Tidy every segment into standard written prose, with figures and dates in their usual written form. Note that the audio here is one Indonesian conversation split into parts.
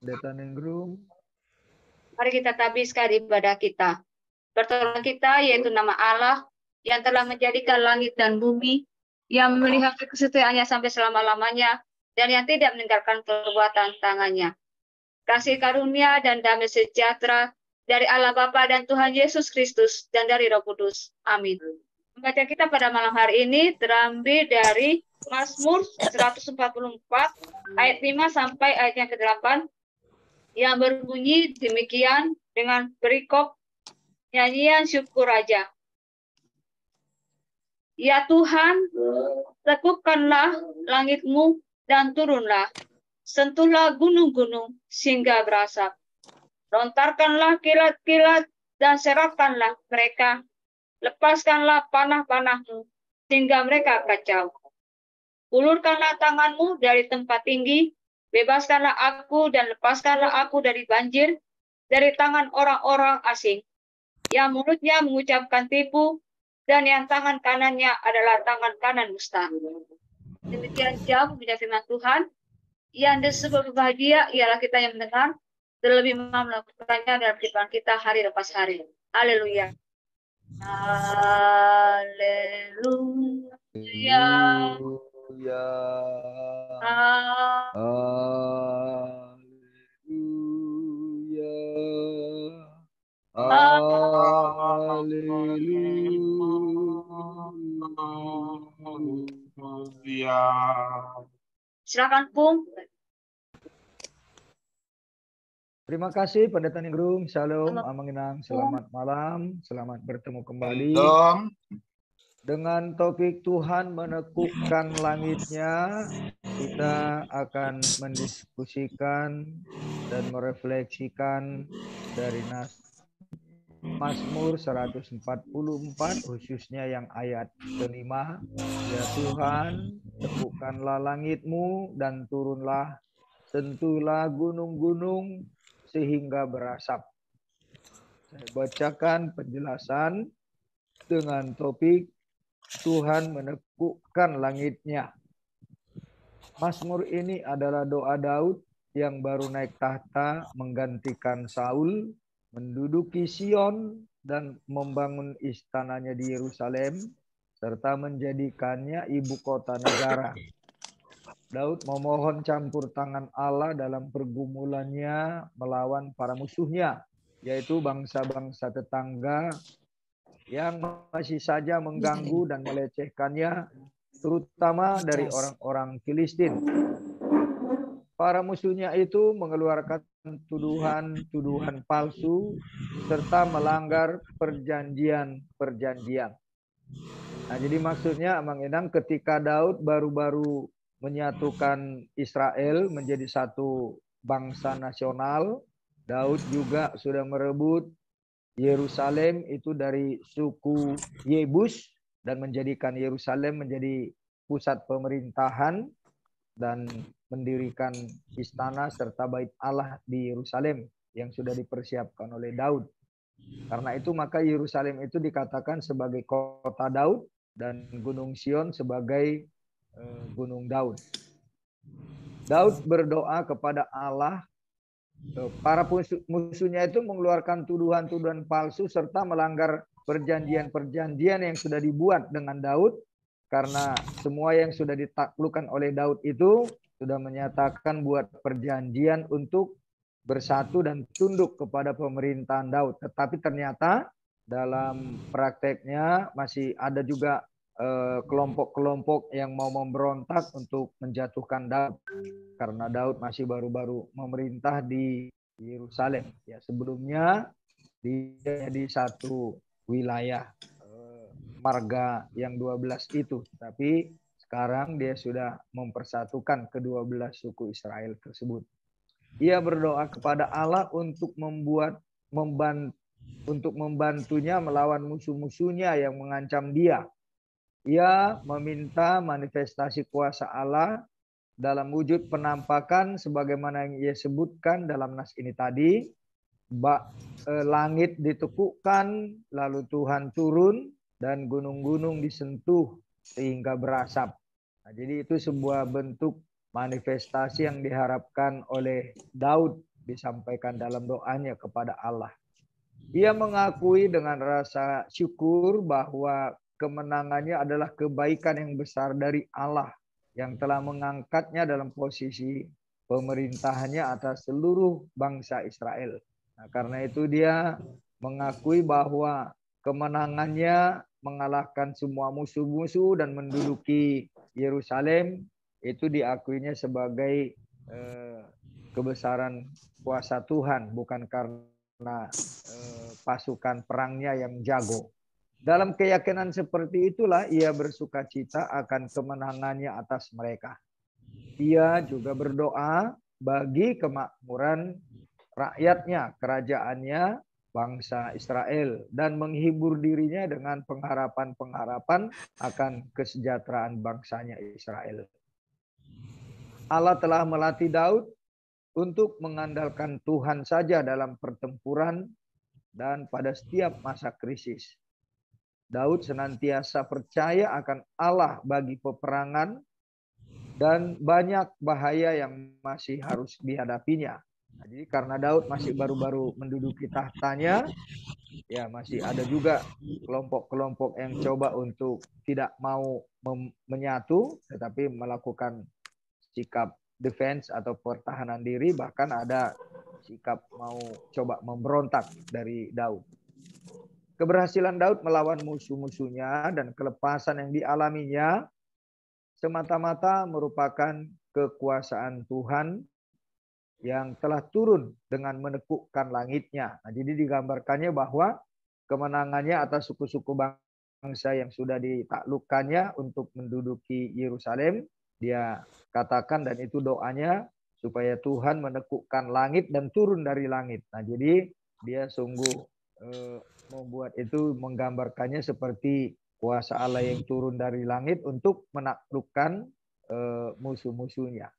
Pendeta Ningrum. Mari kita tabiskan ibadah kita. Pertolongan kita yaitu nama Allah yang telah menjadikan langit dan bumi, yang melihat kesetiaannya sampai selama-lamanya, dan yang tidak meninggalkan perbuatan tangannya. Kasih karunia dan damai sejahtera dari Allah Bapa dan Tuhan Yesus Kristus dan dari Roh Kudus. Amin. Pembacaan kita pada malam hari ini terambil dari Mazmur 144 ayat 5 sampai ayatnya ke-8 yang berbunyi demikian dengan perikop nyanyian syukur Raja. Ya Tuhan, tekupkanlah langitmu dan turunlah. Sentuhlah gunung-gunung sehingga berasap. Lontarkanlah kilat-kilat dan seratkanlah mereka. Lepaskanlah panah-panahmu sehingga mereka kacau. Ulurkanlah tanganmu dari tempat tinggi. Bebaskanlah aku dan lepaskanlah aku dari banjir, dari tangan orang-orang asing, yang mulutnya mengucapkan tipu, dan yang tangan kanannya adalah tangan kanan dusta. Demikian jauh punya firman Tuhan, yang disebut bahagia ialah kita yang mendengar, terlebih melakukannya dalam kehidupan kita hari lepas hari. Haleluya. Haleluya. Silakan Pung. Terima kasih Pendeta Ningrum. Shalom, Amanginang. Selamat malam. Selamat bertemu kembali. Dengan topik Tuhan menekukkan langitnya, kita akan mendiskusikan dan merefleksikan dari Mazmur 144, khususnya yang ayat kelima. Ya Tuhan, tekukkanlah langitmu dan turunlah, sentuhlah gunung-gunung sehingga berasap. Saya bacakan penjelasan dengan topik Tuhan menekukkan langitnya. Mazmur ini adalah doa Daud yang baru naik tahta menggantikan Saul, menduduki Sion dan membangun istananya di Yerusalem, serta menjadikannya ibu kota negara. Daud memohon campur tangan Allah dalam pergumulannya melawan para musuhnya, yaitu bangsa-bangsa tetangga yang masih saja mengganggu dan melecehkannya, terutama dari orang-orang Filistin. Para musuhnya itu mengeluarkan tuduhan-tuduhan palsu serta melanggar perjanjian-perjanjian. Nah, jadi maksudnya Mang Enang, ketika Daud baru-baru menyatukan Israel menjadi satu bangsa nasional, Daud juga sudah merebut Yerusalem itu dari suku Yebus dan menjadikan Yerusalem menjadi pusat pemerintahan dan mendirikan istana serta bait Allah di Yerusalem yang sudah dipersiapkan oleh Daud. Karena itu maka Yerusalem itu dikatakan sebagai kota Daud dan Gunung Sion sebagai Gunung Daud. Daud berdoa kepada Allah. Para musuhnya itu mengeluarkan tuduhan-tuduhan palsu serta melanggar perjanjian-perjanjian yang sudah dibuat dengan Daud, karena semua yang sudah ditaklukkan oleh Daud itu sudah menyatakan buat perjanjian untuk bersatu dan tunduk kepada pemerintahan Daud. Tetapi ternyata dalam prakteknya masih ada juga kelompok-kelompok yang mau memberontak untuk menjatuhkan Daud, karena Daud masih baru-baru memerintah di Yerusalem. Ya, sebelumnya dia di satu wilayah marga yang 12 itu, tapi sekarang dia sudah mempersatukan ke-12 suku Israel tersebut. Ia berdoa kepada Allah untuk membantunya melawan musuh-musuhnya yang mengancam dia. Ia meminta manifestasi kuasa Allah dalam wujud penampakan sebagaimana yang ia sebutkan dalam nas ini tadi. Langit ditekukkan, lalu Tuhan turun, dan gunung-gunung disentuh sehingga berasap. Nah, jadi itu sebuah bentuk manifestasi yang diharapkan oleh Daud disampaikan dalam doanya kepada Allah. Ia mengakui dengan rasa syukur bahwa kemenangannya adalah kebaikan yang besar dari Allah yang telah mengangkatnya dalam posisi pemerintahannya atas seluruh bangsa Israel. Nah, karena itu dia mengakui bahwa kemenangannya mengalahkan semua musuh-musuh dan menduduki Yerusalem itu diakuinya sebagai kebesaran kuasa Tuhan, bukan karena pasukan perangnya yang jago. Dalam keyakinan seperti itulah ia bersuka cita akan kemenangannya atas mereka. Ia juga berdoa bagi kemakmuran rakyatnya, kerajaannya, bangsa Israel, dan menghibur dirinya dengan pengharapan-pengharapan akan kesejahteraan bangsanya Israel. Allah telah melatih Daud untuk mengandalkan Tuhan saja dalam pertempuran dan pada setiap masa krisis. Daud senantiasa percaya akan Allah bagi peperangan dan banyak bahaya yang masih harus dihadapinya. Nah, jadi karena Daud masih baru-baru menduduki tahtanya, ya masih ada juga kelompok-kelompok yang coba untuk tidak mau menyatu, tetapi melakukan sikap defense atau pertahanan diri, bahkan ada sikap mau coba memberontak dari Daud. Keberhasilan Daud melawan musuh-musuhnya dan kelepasan yang dialaminya semata-mata merupakan kekuasaan Tuhan yang telah turun dengan menekukkan langitnya. Nah, jadi digambarkannya bahwa kemenangannya atas suku-suku bangsa yang sudah ditaklukkannya untuk menduduki Yerusalem, dia katakan dan itu doanya supaya Tuhan menekukkan langit dan turun dari langit. Nah, jadi dia sungguh membuat itu menggambarkannya seperti kuasa Allah yang turun dari langit untuk menaklukkan musuh-musuhnya.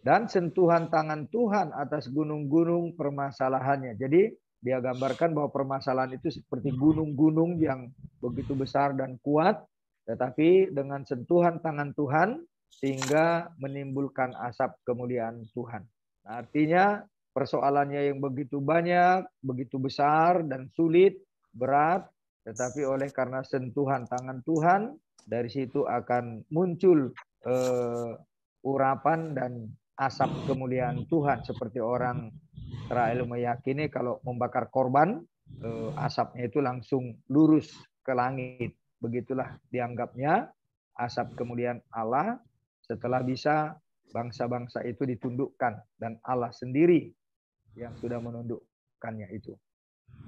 Dan sentuhan tangan Tuhan atas gunung-gunung permasalahannya. Jadi dia gambarkan bahwa permasalahan itu seperti gunung-gunung yang begitu besar dan kuat, tetapi dengan sentuhan tangan Tuhan sehingga menimbulkan asap kemuliaan Tuhan. Nah, artinya persoalannya yang begitu banyak, begitu besar dan sulit, berat, tetapi oleh karena sentuhan tangan Tuhan, dari situ akan muncul urapan dan asap kemuliaan Tuhan, seperti orang Israel meyakini kalau membakar korban, asapnya itu langsung lurus ke langit. Begitulah dianggapnya asap kemuliaan Allah setelah bisa bangsa-bangsa itu ditundukkan dan Allah sendiri yang sudah menundukkannya itu.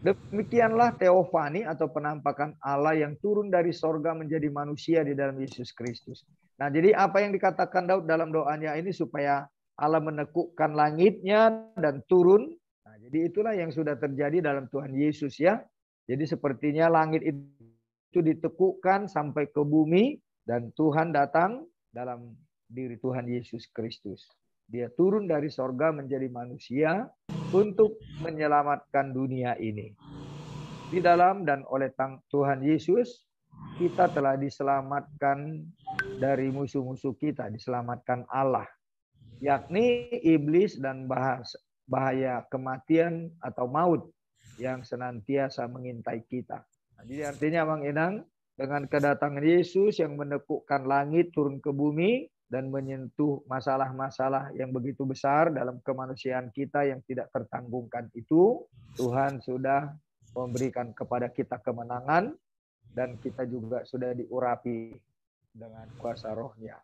Demikianlah teofani atau penampakan Allah yang turun dari sorga menjadi manusia di dalam Yesus Kristus. Nah, jadi apa yang dikatakan Daud dalam doanya ini supaya Allah menekukkan langitnya dan turun. Nah, jadi itulah yang sudah terjadi dalam Tuhan Yesus ya. Jadi sepertinya langit itu ditekukkan sampai ke bumi dan Tuhan datang dalam diri Tuhan Yesus Kristus. Dia turun dari sorga menjadi manusia untuk menyelamatkan dunia ini. Di dalam dan oleh Tuhan Yesus, kita telah diselamatkan dari musuh-musuh kita, diselamatkan Allah, yakni iblis dan bahaya kematian atau maut yang senantiasa mengintai kita. Nah, jadi artinya Bang Enang, dengan kedatangan Yesus yang menekukkan langit turun ke bumi dan menyentuh masalah-masalah yang begitu besar dalam kemanusiaan kita yang tidak tertanggungkan itu, Tuhan sudah memberikan kepada kita kemenangan dan kita juga sudah diurapi dengan kuasa rohnya.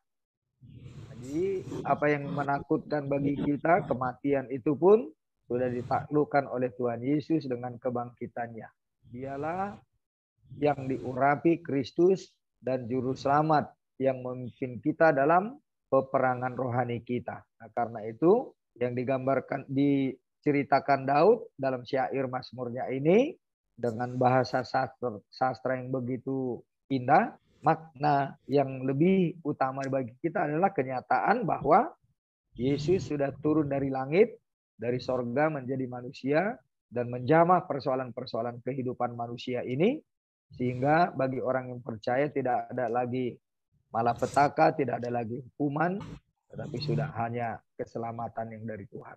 Jadi apa yang menakutkan bagi kita, kematian itu pun sudah ditaklukkan oleh Tuhan Yesus dengan kebangkitannya. Dialah yang diurapi Kristus dan juru selamat yang memimpin kita dalam peperangan rohani kita. Nah, karena itu yang digambarkan, diceritakan Daud dalam syair Mazmurnya ini dengan bahasa sastra yang begitu indah, makna yang lebih utama bagi kita adalah kenyataan bahwa Yesus sudah turun dari langit, dari sorga menjadi manusia dan menjamah persoalan-persoalan kehidupan manusia ini, sehingga bagi orang yang percaya tidak ada lagi malapetaka, tidak ada lagi hukuman, tetapi sudah hanya keselamatan yang dari Tuhan.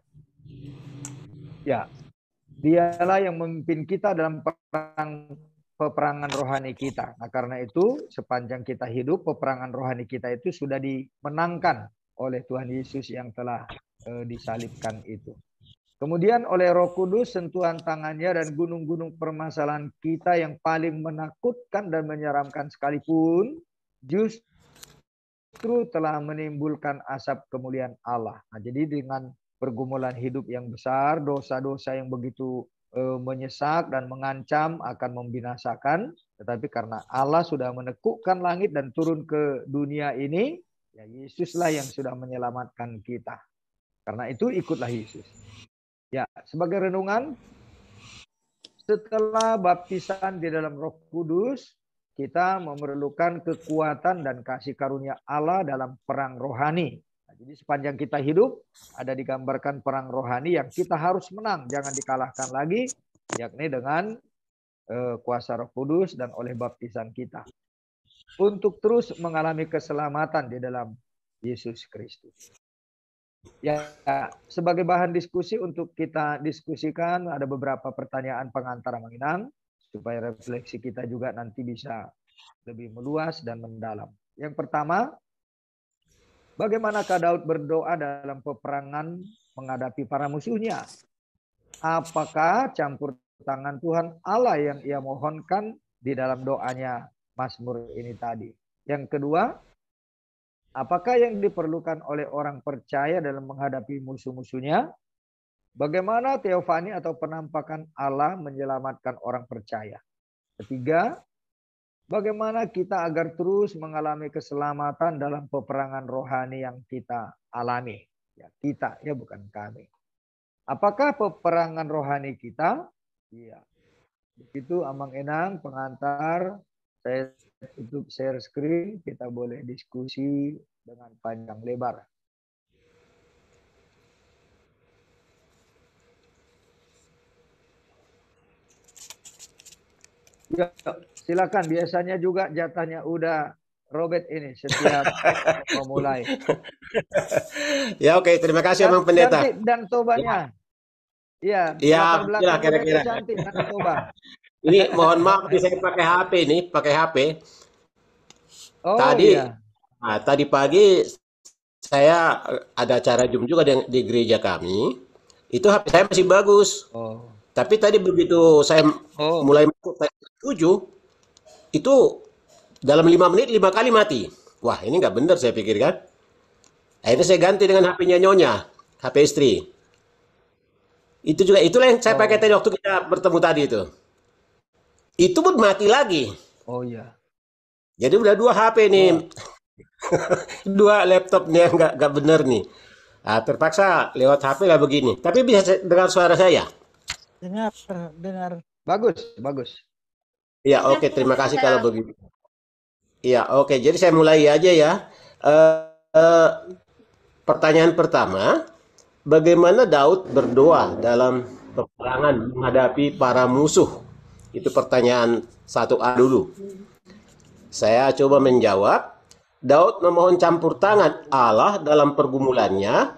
Ya, dialah yang memimpin kita dalam peperangan rohani kita. Nah, karena itu sepanjang kita hidup, peperangan rohani kita itu sudah dimenangkan oleh Tuhan Yesus yang telah disalibkan itu. Kemudian oleh Roh Kudus, sentuhan tangannya dan gunung-gunung permasalahan kita yang paling menakutkan dan menyeramkan sekalipun, justru telah menimbulkan asap kemuliaan Allah. Nah, jadi dengan pergumulan hidup yang besar, dosa-dosa yang begitu menyesak dan mengancam akan membinasakan, tetapi karena Allah sudah menekukkan langit dan turun ke dunia ini, ya Yesuslah yang sudah menyelamatkan kita. Karena itu ikutlah Yesus. Ya, sebagai renungan, setelah baptisan di dalam Roh Kudus, kita memerlukan kekuatan dan kasih karunia Allah dalam perang rohani. Nah, jadi sepanjang kita hidup, ada digambarkan perang rohani yang kita harus menang, jangan dikalahkan lagi, yakni dengan kuasa Roh Kudus dan oleh baptisan kita. Untuk terus mengalami keselamatan di dalam Yesus Kristus. Ya, sebagai bahan diskusi untuk kita diskusikan, ada beberapa pertanyaan pengantar Manginang, supaya refleksi kita juga nanti bisa lebih meluas dan mendalam. Yang pertama, bagaimanakah Daud berdoa dalam peperangan menghadapi para musuhnya? Apakah campur tangan Tuhan Allah yang ia mohonkan di dalam doanya Mazmur ini tadi? Yang kedua, apakah yang diperlukan oleh orang percaya dalam menghadapi musuh-musuhnya? Bagaimana teofani atau penampakan Allah menyelamatkan orang percaya? Ketiga, bagaimana kita agar terus mengalami keselamatan dalam peperangan rohani yang kita alami? Ya, kita, ya bukan kami. Apakah peperangan rohani kita? Iya. Begitu Amang Enang, pengantar, saya tutup share screen, kita boleh diskusi dengan panjang lebar. Ya, silakan. Biasanya juga jatahnya udah Robert ini setiap memulai. Ya oke, terima kasih Bang Pendeta. Cantik dan tobanya. Iya, Ya, latar belakang kira-kira. cantik dan toba. Ini mohon maaf saya pakai HP nih, pakai HP. Oh Tadi, iya. tadi pagi saya ada acara Zoom juga di gereja kami. Itu HP saya masih bagus. Oh. Tapi tadi begitu saya mulai masuk tadi 7, itu dalam 5 menit 5 kali mati. Wah, ini nggak benar saya pikir kan. Akhirnya saya ganti dengan HP-nya Nyonya, HP istri. Itu juga itulah yang saya pakai tadi waktu kita bertemu tadi itu. Itu pun mati lagi. Oh iya. Jadi udah 2 HP nih. Dua laptopnya nggak bener nih. Terpaksa lewat HP lah begini. Tapi bisa dengar suara saya? Dengar. Bagus. Ya, oke. Terima kasih kalau begitu. Ya, oke. Jadi saya mulai aja ya. Pertanyaan pertama, bagaimana Daud berdoa dalam peperangan menghadapi para musuh? Itu pertanyaan 1A dulu. Saya coba menjawab. Daud memohon campur tangan Allah dalam pergumulannya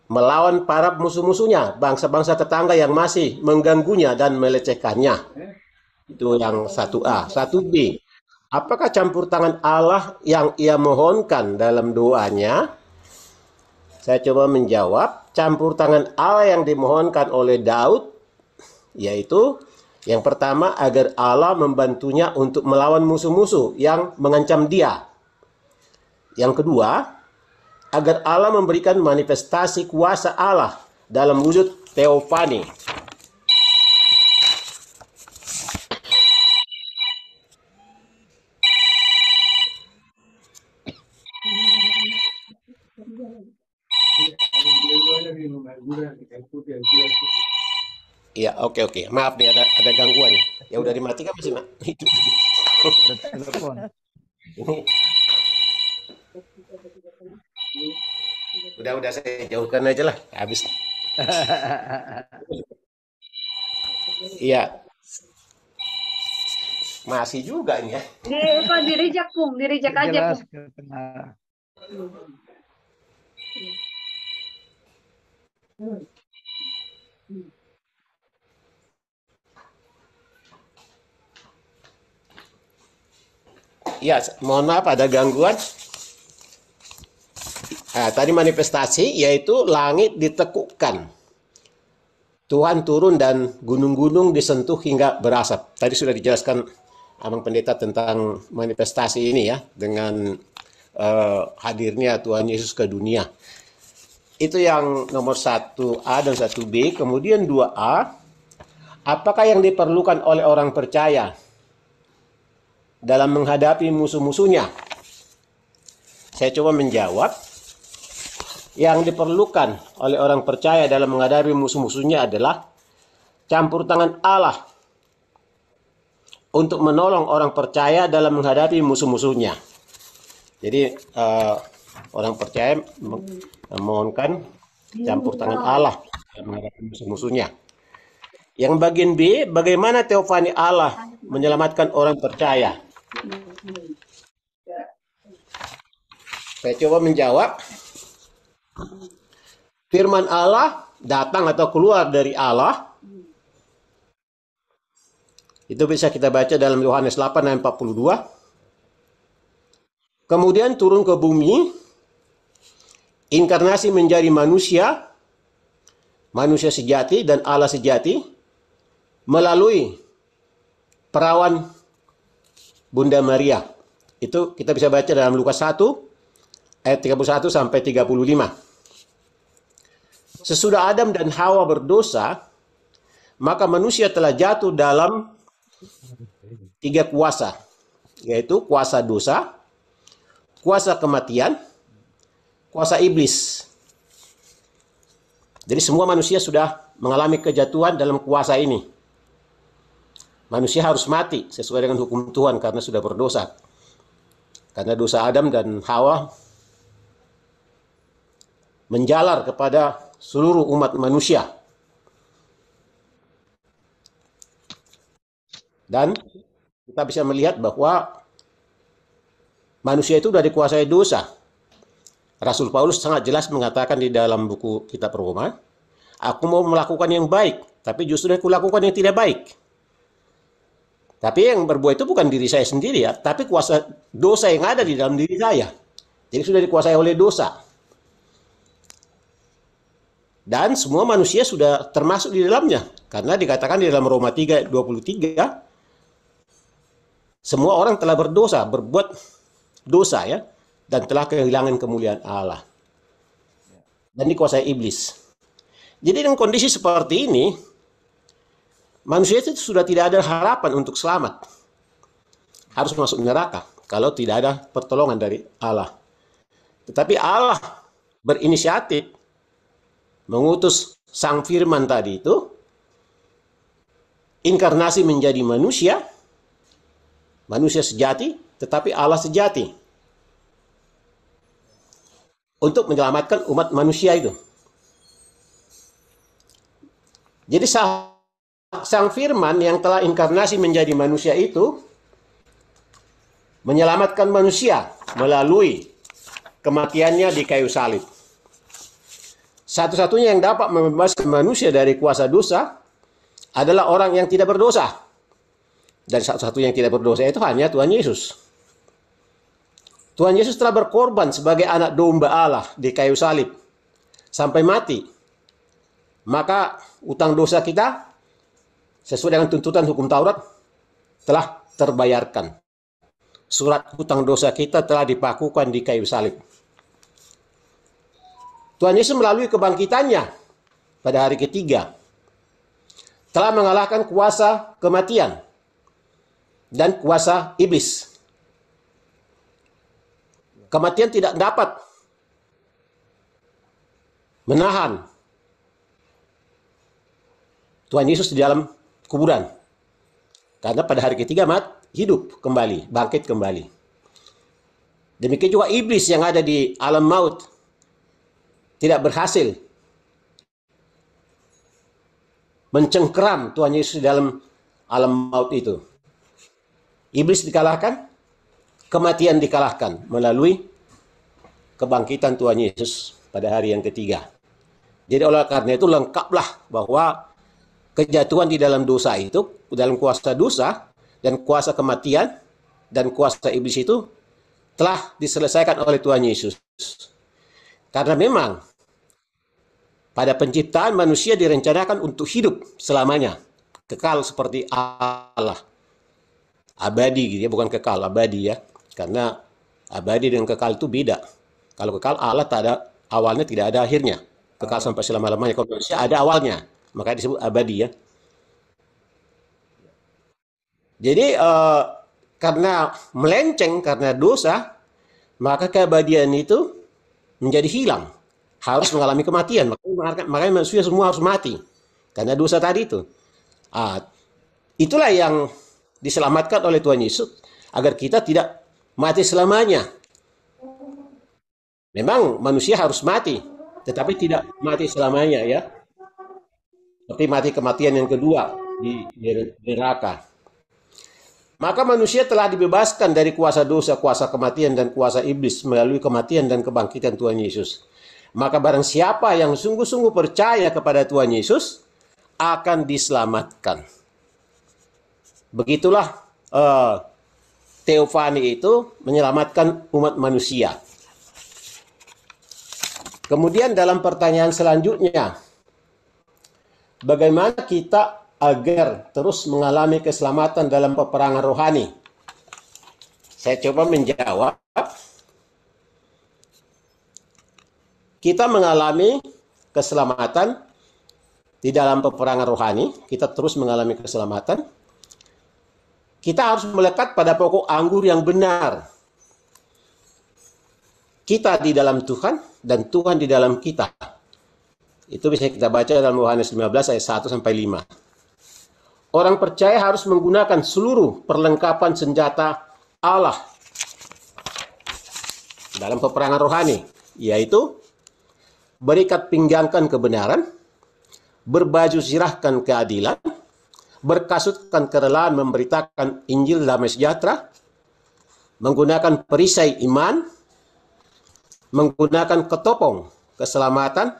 melawan para musuh-musuhnya, bangsa-bangsa tetangga yang masih mengganggunya dan melecehkannya. Itu yang 1A. 1B. Apakah campur tangan Allah yang ia mohonkan dalam doanya? Saya coba menjawab, campur tangan Allah yang dimohonkan oleh Daud, yaitu yang pertama agar Allah membantunya untuk melawan musuh-musuh yang mengancam dia. Yang kedua, agar Allah memberikan manifestasi kuasa Allah dalam wujud teofani. Iya, oke. Maaf nih ada gangguan. Ya udah dimatikan masih itu. Telepon. Udah saya jauhkan aja lah. Habis. Iya. Masih juga ini ya. Dirijak Pung, dirijak aja Jelas Pung. ke tengah. Ya, mohon maaf ada gangguan. Tadi manifestasi yaitu langit ditekukkan. Tuhan turun dan gunung-gunung disentuh hingga berasap. Tadi sudah dijelaskan Abang Pendeta tentang manifestasi ini ya, dengan hadirnya Tuhan Yesus ke dunia. Itu yang nomor 1A dan 1B. Kemudian 2A, apakah yang diperlukan oleh orang percaya dalam menghadapi musuh-musuhnya? Saya coba menjawab. Yang diperlukan oleh orang percaya dalam menghadapi musuh-musuhnya adalah campur tangan Allah untuk menolong orang percaya dalam menghadapi musuh-musuhnya. Jadi orang percaya memohonkan campur tangan Allah dalam menghadapi musuh-musuhnya. Yang bagian B, bagaimana teofani Allah menyelamatkan orang percaya? Saya coba menjawab. Firman Allah datang atau keluar dari Allah. Itu bisa kita baca dalam Yohanes 8 ayat 42. Kemudian turun ke bumi, inkarnasi menjadi manusia, manusia sejati dan Allah sejati, melalui perawan Bunda Maria. Itu kita bisa baca dalam Lukas 1 ayat 31 sampai 35. Sesudah Adam dan Hawa berdosa, maka manusia telah jatuh dalam 3 kuasa, yaitu kuasa dosa, kuasa kematian, kuasa iblis. Jadi semua manusia sudah mengalami kejatuhan dalam kuasa ini. Manusia harus mati sesuai dengan hukum Tuhan karena sudah berdosa. Karena dosa Adam dan Hawa menjalar kepada seluruh umat manusia. Dan kita bisa melihat bahwa manusia itu sudah dikuasai dosa. Rasul Paulus sangat jelas mengatakan di dalam buku kitab Roma, aku mau melakukan yang baik, tapi justru aku lakukan yang tidak baik. Tapi yang berbuat itu bukan diri saya sendiri ya, tapi kuasa dosa yang ada di dalam diri saya. Jadi sudah dikuasai oleh dosa. Dan semua manusia sudah termasuk di dalamnya. Karena dikatakan di dalam Roma 3:23, semua orang telah berdosa, berbuat dosa ya, dan telah kehilangan kemuliaan Allah. Dan dikuasai iblis. Jadi dengan kondisi seperti ini, manusia itu sudah tidak ada harapan untuk selamat. Harus masuk neraka kalau tidak ada pertolongan dari Allah. Tetapi Allah berinisiatif mengutus Sang Firman tadi itu, inkarnasi menjadi manusia, manusia sejati, tetapi Allah sejati, untuk menyelamatkan umat manusia itu. Jadi Sang Firman yang telah inkarnasi menjadi manusia itu menyelamatkan manusia melalui kematiannya di kayu salib. Satu-satunya yang dapat membebaskan manusia dari kuasa dosa adalah orang yang tidak berdosa. Dan satu-satunya yang tidak berdosa itu hanya Tuhan Yesus. Tuhan Yesus telah berkorban sebagai anak domba Allah di kayu salib sampai mati. Maka utang dosa kita sesuai dengan tuntutan hukum Taurat telah terbayarkan. Surat utang dosa kita telah dipakukan di kayu salib. Tuhan Yesus melalui kebangkitannya pada hari ketiga telah mengalahkan kuasa kematian dan kuasa iblis. Kematian tidak dapat menahan Tuhan Yesus di dalam kuburan. Karena pada hari ketiga hidup kembali, bangkit kembali. Demikian juga iblis yang ada di alam maut tidak berhasil mencengkeram Tuhan Yesus dalam alam maut itu. Iblis dikalahkan, kematian dikalahkan melalui kebangkitan Tuhan Yesus pada hari yang ketiga. Jadi oleh karena itu lengkaplah bahwa kejatuhan di dalam dosa itu, dalam kuasa dosa dan kuasa kematian dan kuasa iblis itu telah diselesaikan oleh Tuhan Yesus. Karena memang pada penciptaan manusia direncanakan untuk hidup selamanya, kekal seperti Allah. Abadi gitu ya, bukan kekal, abadi ya. Karena abadi dan kekal itu beda. Kalau kekal Allah tak ada awalnya, tidak ada akhirnya. Kekal sampai selama-lamanya. Kalau manusia ada awalnya, makanya disebut abadi ya. Jadi karena melenceng, karena dosa, maka keabadian itu menjadi hilang. Harus mengalami kematian. Makanya manusia semua harus mati. Karena dosa tadi itu. Itulah yang diselamatkan oleh Tuhan Yesus. Agar kita tidak mati selamanya. Memang manusia harus mati. Tetapi tidak mati selamanya ya. Seperti mati kematian yang kedua di neraka. Maka manusia telah dibebaskan dari kuasa dosa, kuasa kematian, dan kuasa iblis melalui kematian dan kebangkitan Tuhan Yesus. Maka barang siapa yang sungguh-sungguh percaya kepada Tuhan Yesus akan diselamatkan. Begitulah teofani itu menyelamatkan umat manusia. Kemudian dalam pertanyaan selanjutnya, bagaimana kita agar terus mengalami keselamatan dalam peperangan rohani? Saya coba menjawab. Kita mengalami keselamatan di dalam peperangan rohani, kita terus mengalami keselamatan. Kita harus melekat pada pokok anggur yang benar. Kita di dalam Tuhan dan Tuhan di dalam kita. Itu bisa kita baca dalam Yohanes 15 ayat 1 sampai 5. Orang percaya harus menggunakan seluruh perlengkapan senjata Allah dalam peperangan rohani, yaitu berikat pinggangkan kebenaran, berbaju sirahkan keadilan, berkasutkan kerelaan memberitakan Injil damai sejahtera, menggunakan perisai iman, menggunakan ketopong keselamatan,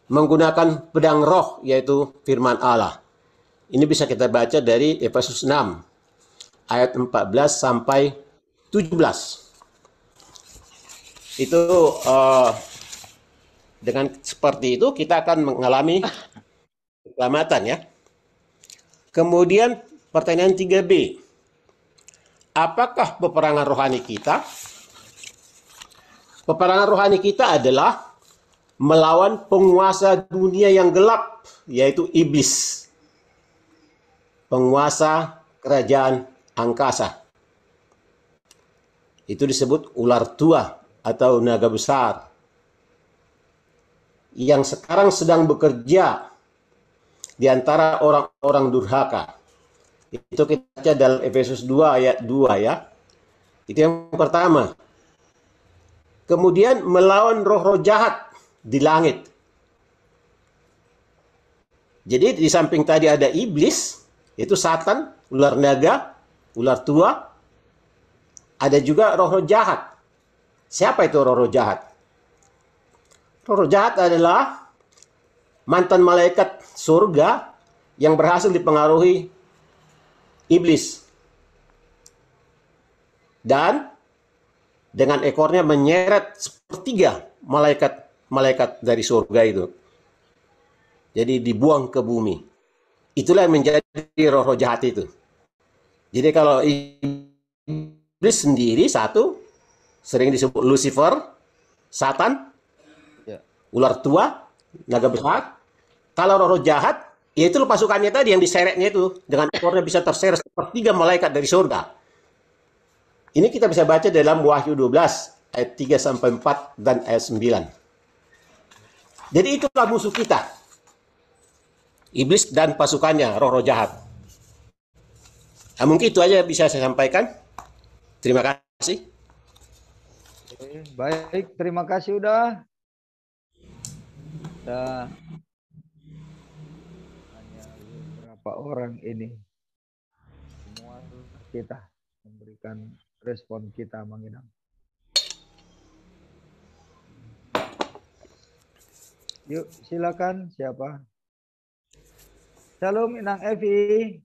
menggunakan pedang roh yaitu firman Allah. Ini bisa kita baca dari Efesus 6 ayat 14 sampai 17. Itu dengan seperti itu kita akan mengalami keselamatan ya. Kemudian pertanyaan 3B. Apakah peperangan rohani kita? Peperangan rohani kita adalah melawan penguasa dunia yang gelap, yaitu iblis. Penguasa kerajaan angkasa. Itu disebut ular tua atau naga besar. Yang sekarang sedang bekerja di antara orang-orang durhaka. Itu kita baca dalam Efesus 2 ayat 2 ya. Itu yang pertama. Kemudian melawan roh-roh jahat di langit. Jadi di samping tadi ada iblis, itu Satan, ular naga, ular tua. Ada juga roh-roh jahat. Siapa itu roh-roh jahat? Roh-roh jahat adalah mantan malaikat surga yang berhasil dipengaruhi iblis. Dan dengan ekornya menyeret sepertiga malaikat dari surga itu. Jadi dibuang ke bumi. Itulah yang menjadi roh-roh jahat itu. Jadi kalau iblis sendiri satu, sering disebut Lucifer, Satan, ular tua, naga besar. Kalau roh-roh jahat, yaitu pasukannya tadi yang diseretnya itu, dengan ekornya bisa terseret sepertiga malaikat dari surga. Ini kita bisa baca dalam Wahyu 12 ayat 3 sampai 4 dan ayat 9. Jadi itulah musuh kita. Iblis dan pasukannya, roh-roh jahat. Nah, mungkin itu aja bisa saya sampaikan. Terima kasih. Baik, terima kasih udah. Hanya beberapa orang ini. Semua kita memberikan respon kita, Mang Inam. Yuk, silakan siapa? Shalom Inang Evi.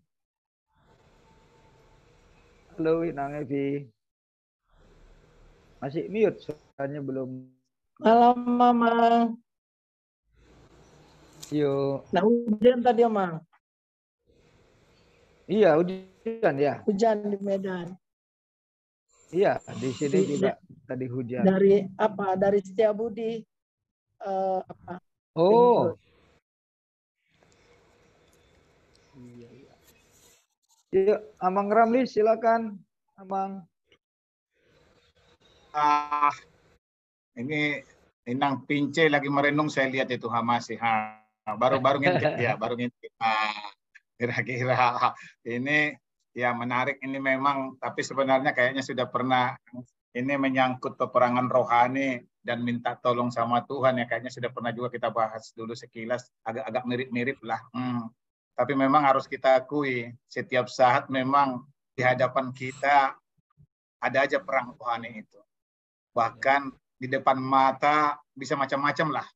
Halo Inang Evi. Masih mute, suaranya belum. Malam, Mama. Yuk. Nah, hujan tadi, Mama. Iya, hujan ya. Hujan di Medan. Iya, di sini juga tadi hujan. Dari apa? Dari Setiabudi. Apa? Oh. Iya, iya. Yuk, Amang Ramli silakan, Amang. Ini Inang Pince lagi merenung, saya lihat itu Hamasi. Baru ngintip dia, baru ngintip. Kira-kira ini ya menarik ini memang, tapi sebenarnya kayaknya sudah pernah, ini menyangkut peperangan rohani dan minta tolong sama Tuhan ya, kayaknya sudah pernah juga kita bahas dulu sekilas, agak-agak mirip-mirip lah. Tapi memang harus kita akui, setiap saat memang di hadapan kita ada aja perang rohani itu. Bahkan di depan mata bisa macam-macam lah.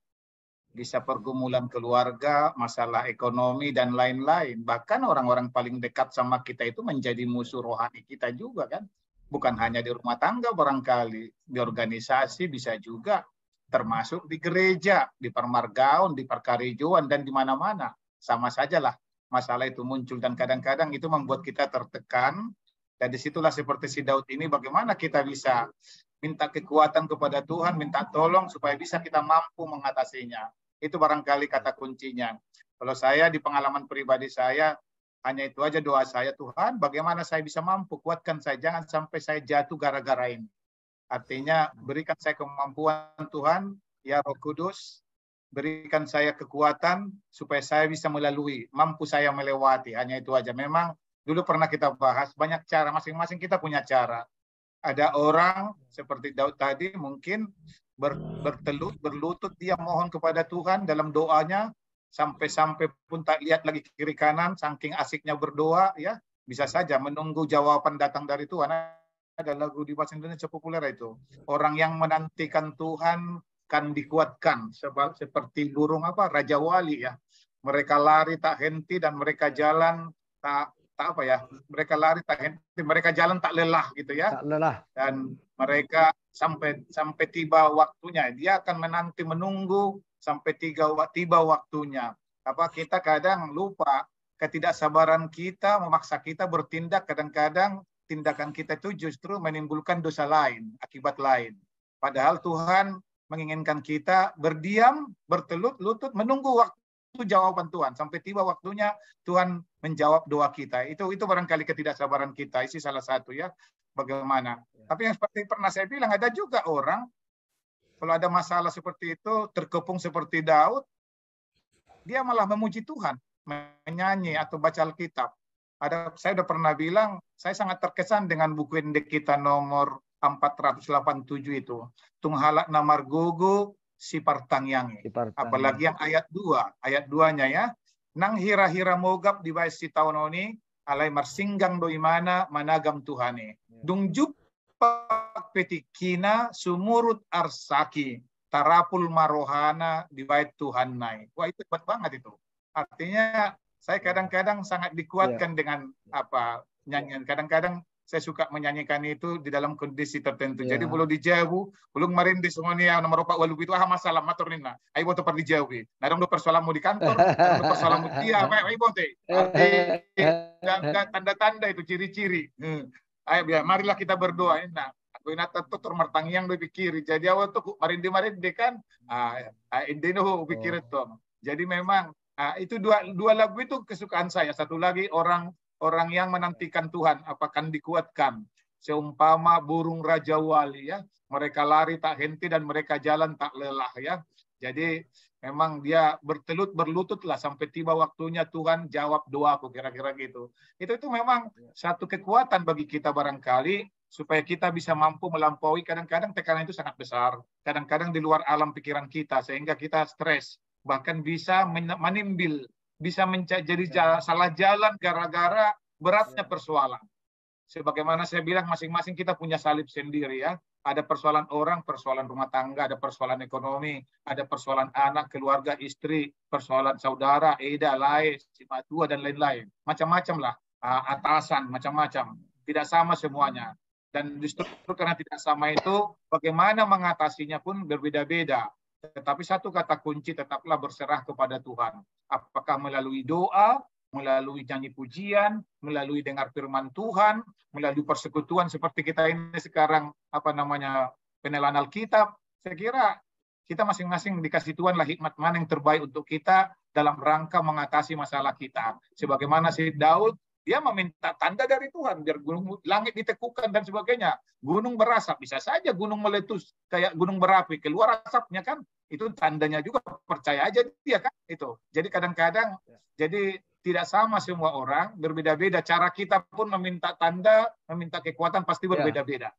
Bisa pergumulan keluarga, masalah ekonomi, dan lain-lain. Bahkan orang-orang paling dekat sama kita itu menjadi musuh rohani kita juga kan. Bukan hanya di rumah tangga barangkali, di organisasi bisa juga, termasuk di gereja, di permargaun, di perkarejoan, dan di mana-mana. Sama sajalah masalah itu muncul, dan kadang-kadang itu membuat kita tertekan. Dan disitulah seperti si Daud ini, bagaimana kita bisa minta kekuatan kepada Tuhan, minta tolong supaya bisa kita mampu mengatasinya. Itu barangkali kata kuncinya. Kalau saya di pengalaman pribadi saya, hanya itu aja doa saya, Tuhan bagaimana saya bisa mampu, kuatkan saya, jangan sampai saya jatuh gara-gara ini. Artinya berikan saya kemampuan Tuhan, ya Roh Kudus, berikan saya kekuatan supaya saya bisa melalui, mampu saya melewati, hanya itu aja. Memang dulu pernah kita bahas, banyak cara, masing-masing kita punya cara. Ada orang seperti Daud tadi mungkin berlutut dia mohon kepada Tuhan dalam doanya, sampai-sampai pun tak lihat lagi kiri kanan, saking asiknya berdoa ya, bisa saja menunggu jawaban datang dari Tuhan. Ada lagu di bahasa Indonesia populer itu, orang yang menantikan Tuhan kan dikuatkan, seperti burung apa, Raja Wali ya, mereka lari tak henti dan mereka jalan tak apa ya, mereka lari tak henti, mereka jalan tak lelah gitu ya. Tak lelah. Dan mereka sampai tiba waktunya, dia akan menanti menunggu sampai tiba waktunya. Apa kita kadang lupa, ketidaksabaran kita memaksa kita bertindak, kadang-kadang tindakan kita itu justru menimbulkan dosa lain, akibat lain. Padahal Tuhan menginginkan kita berdiam, berlutut, menunggu waktu jawaban Tuhan sampai tiba waktunya Tuhan menjawab doa kita. Itu barangkali ketidaksabaran kita, isi salah satu ya, bagaimana. Tapi yang seperti pernah saya bilang, ada juga orang kalau ada masalah seperti itu, terkepung seperti Daud, dia malah memuji Tuhan, menyanyi atau baca Alkitab. Saya sudah pernah bilang, saya sangat terkesan dengan buku indeks kita nomor 487 itu, Tunghalak Namar Gogo si Partangyangi. Apalagi yang ayat 2, ayat 2-nya ya. Nang hira-hira mogap di bais si taunoni, alai marsinggang doi mana managam Tuhane. Dungjup petikina sumurut arsaki, tarapul marohana di bait Tuhan nai. Wah itu hebat banget itu. Artinya saya kadang-kadang sangat dikuatkan dengan apa nyanyian. Kadang-kadang saya suka menyanyikan itu di dalam kondisi tertentu. Jadi belum dijauh, belum kemarin di semuanya nomor 4 walu itu masalah maturina. Ayo bonto per dijauh. Nah dong do persoalanmu di kantor, do persoalanmu dia, ayo bonte. Artinya tanda-tanda itu ciri-ciri. Ayo biar marilah kita berdoa. Nah, aku ingat tuh termertangiang do pikir. Jadi awal tuh marindi kan, indino pikir itu. Jadi memang itu dua lagu itu kesukaan saya. Satu lagi orang yang menantikan Tuhan, akan dikuatkan. Seumpama burung Raja Wali ya, mereka lari tak henti dan mereka jalan tak lelah ya. Jadi memang dia berlutut lah sampai tiba waktunya Tuhan jawab doaku, kira-kira gitu. Itu memang satu kekuatan bagi kita barangkali supaya kita bisa mampu melampaui. Kadang-kadang tekanan itu sangat besar, kadang-kadang di luar alam pikiran kita sehingga kita stres, bahkan bisa menimbil, bisa menjadi salah jalan gara-gara beratnya persoalan. Sebagaimana saya bilang, masing-masing kita punya salib sendiri ya. Ada persoalan orang, persoalan rumah tangga, ada persoalan ekonomi, ada persoalan anak, keluarga, istri, persoalan saudara, Eda, Lae, Simatua, dan lain-lain. Macam-macam lah, atasan, macam-macam. Tidak sama semuanya. Dan justru karena tidak sama itu, bagaimana mengatasinya pun berbeda-beda. Tetapi satu kata kunci, tetaplah berserah kepada Tuhan. Apakah melalui doa, melalui nyanyi pujian, melalui dengar firman Tuhan, melalui persekutuan seperti kita ini sekarang, penelan Alkitab. Saya kira kita masing-masing dikasih Tuhan lah hikmat mana yang terbaik untuk kita dalam rangka mengatasi masalah kita. Sebagaimana si Daud, dia meminta tanda dari Tuhan, biar gunung langit ditekukan dan sebagainya. Gunung berasap, bisa saja gunung meletus kayak gunung berapi, keluar asapnya kan, itu tandanya juga, percaya aja dia kan itu. Jadi kadang-kadang, jadi tidak sama semua orang, berbeda-beda. Cara kita pun meminta tanda, meminta kekuatan pasti berbeda-beda.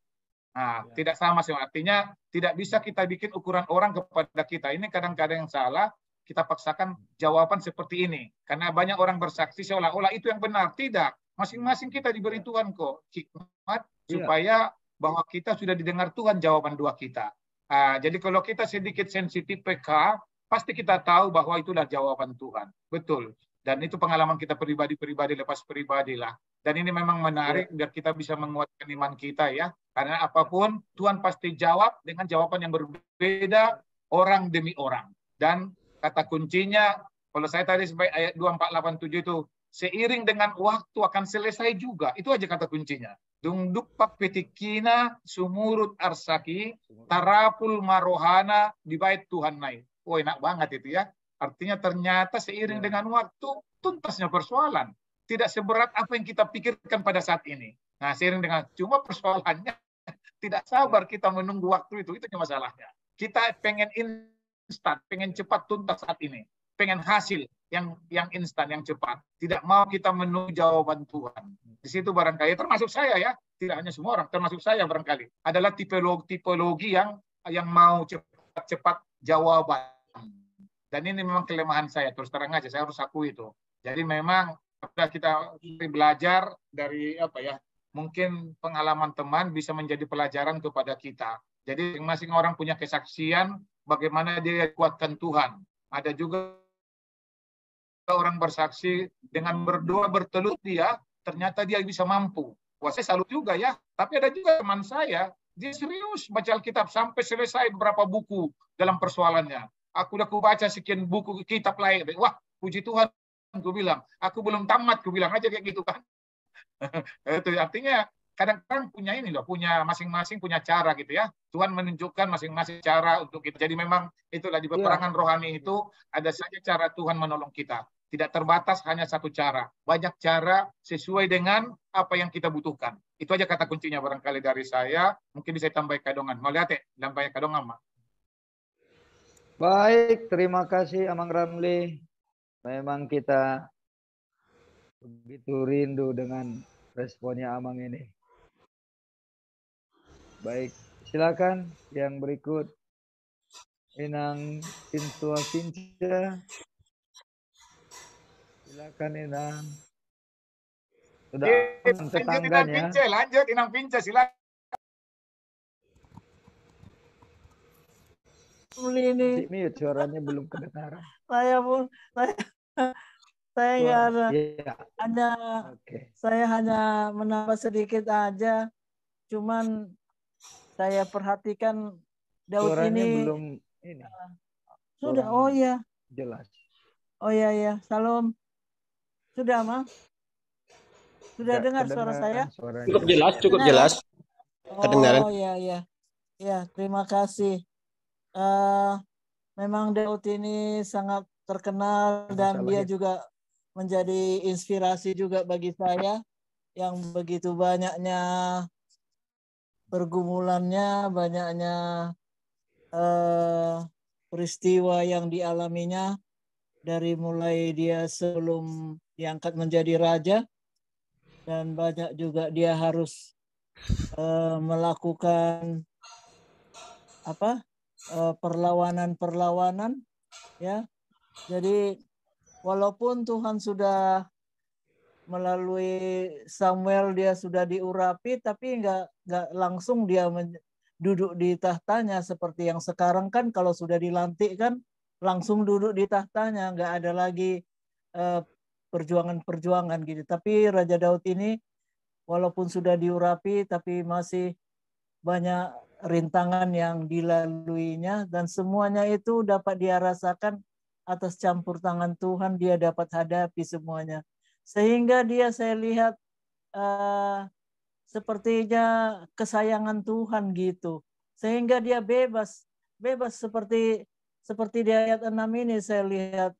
Nah, tidak sama semua. Artinya tidak bisa kita bikin ukuran orang kepada kita. Ini kadang-kadang yang salah, kita paksakan jawaban seperti ini. Karena banyak orang bersaksi seolah-olah itu yang benar. Tidak. Masing-masing kita diberi Tuhan kok hikmat supaya bahwa kita sudah didengar Tuhan jawaban doa kita. Jadi kalau kita sedikit sensitif PK, pasti kita tahu bahwa itulah jawaban Tuhan. Betul. Dan itu pengalaman kita pribadi-pribadi lepas pribadi lah. Dan ini memang menarik biar kita bisa menguatkan iman kita ya. Karena apapun Tuhan pasti jawab dengan jawaban yang berbeda orang demi orang. Dan kata kuncinya, kalau saya tadi sampai ayat 2487 itu, seiring dengan waktu akan selesai juga. Itu aja kata kuncinya. Dungduk pak petikina sumurut arsaki tarapul marohana di bait Tuhan naik. Oh enak banget itu ya. Artinya ternyata seiring dengan waktu, tuntasnya persoalan. Tidak seberat apa yang kita pikirkan pada saat ini. Nah, seiring dengan, cuma persoalannya, tidak sabar kita menunggu waktu itu masalahnya. Kita pengen instan, pengen cepat tuntas saat ini. Pengen hasil yang instan, yang cepat. Tidak mau kita menunggu jawaban Tuhan. Di situ barangkali, termasuk saya ya, tidak hanya semua orang, termasuk saya barangkali. Adalah tipologi yang mau cepat-cepat jawaban. Dan ini memang kelemahan saya, terus terang aja, saya harus akui itu. Jadi memang kita belajar dari mungkin pengalaman teman bisa menjadi pelajaran kepada kita. Jadi masing-masing orang punya kesaksian bagaimana dia kuatkan Tuhan. Ada juga orang bersaksi dengan berdoa bertelut dia, ternyata dia bisa mampu. Wah, saya salut juga ya. Tapi ada juga teman saya, dia serius baca Alkitab sampai selesai beberapa buku dalam persoalannya. Aku udah baca sekian buku kitab lain. Wah, puji Tuhan, aku bilang. Aku belum tamat, aku bilang aja kayak gitu kan. Itu artinya kadang-kadang punya ini loh, punya masing-masing punya cara gitu ya. Tuhan menunjukkan masing-masing cara untuk kita. Jadi memang itulah di peperangan rohani itu ada saja cara Tuhan menolong kita. Tidak terbatas hanya satu cara. Banyak cara sesuai dengan apa yang kita butuhkan. Itu aja kata kuncinya barangkali dari saya. Mungkin bisa tambah kadongan. Mau lihat ya? Tambah kadongan, Mak. Baik, terima kasih Amang Ramli. Memang kita begitu rindu dengan responnya Amang ini. Baik, silakan yang berikut. Inang Pintua Pinca. Silakan Inang. Sudah tetangganya. Lanjut Inang Pinca, silakan. Ini Mute, suaranya belum kedengaran. saya nggak ada. Oke. Saya hanya menambah sedikit aja. Cuman saya perhatikan Daud Suaranya ini belum ini. sudah. Oh iya. Jelas. Oh iya. Salam. Sudah, Mang? Sudah dengar suara saya? Cukup jelas. Kedengaran. Oh iya. Ya, terima kasih. Memang Daud ini sangat terkenal dan dia juga menjadi inspirasi juga bagi saya yang begitu banyaknya pergumulannya, banyaknya peristiwa yang dialaminya dari mulai dia sebelum diangkat menjadi raja dan banyak juga dia harus melakukan perlawanan ya. Jadi walaupun Tuhan sudah melalui Samuel dia sudah diurapi, tapi nggak langsung dia duduk di tahtanya seperti yang sekarang kan kalau sudah dilantik kan langsung duduk di tahtanya, nggak ada lagi perjuangan-perjuangan gitu. Tapi Raja Daud ini walaupun sudah diurapi tapi masih banyak rintangan yang dilaluinya dan semuanya itu dapat dia rasakan atas campur tangan Tuhan, dia dapat hadapi semuanya. Sehingga dia saya lihat sepertinya kesayangan Tuhan gitu. Sehingga dia bebas seperti di ayat 6 ini saya lihat,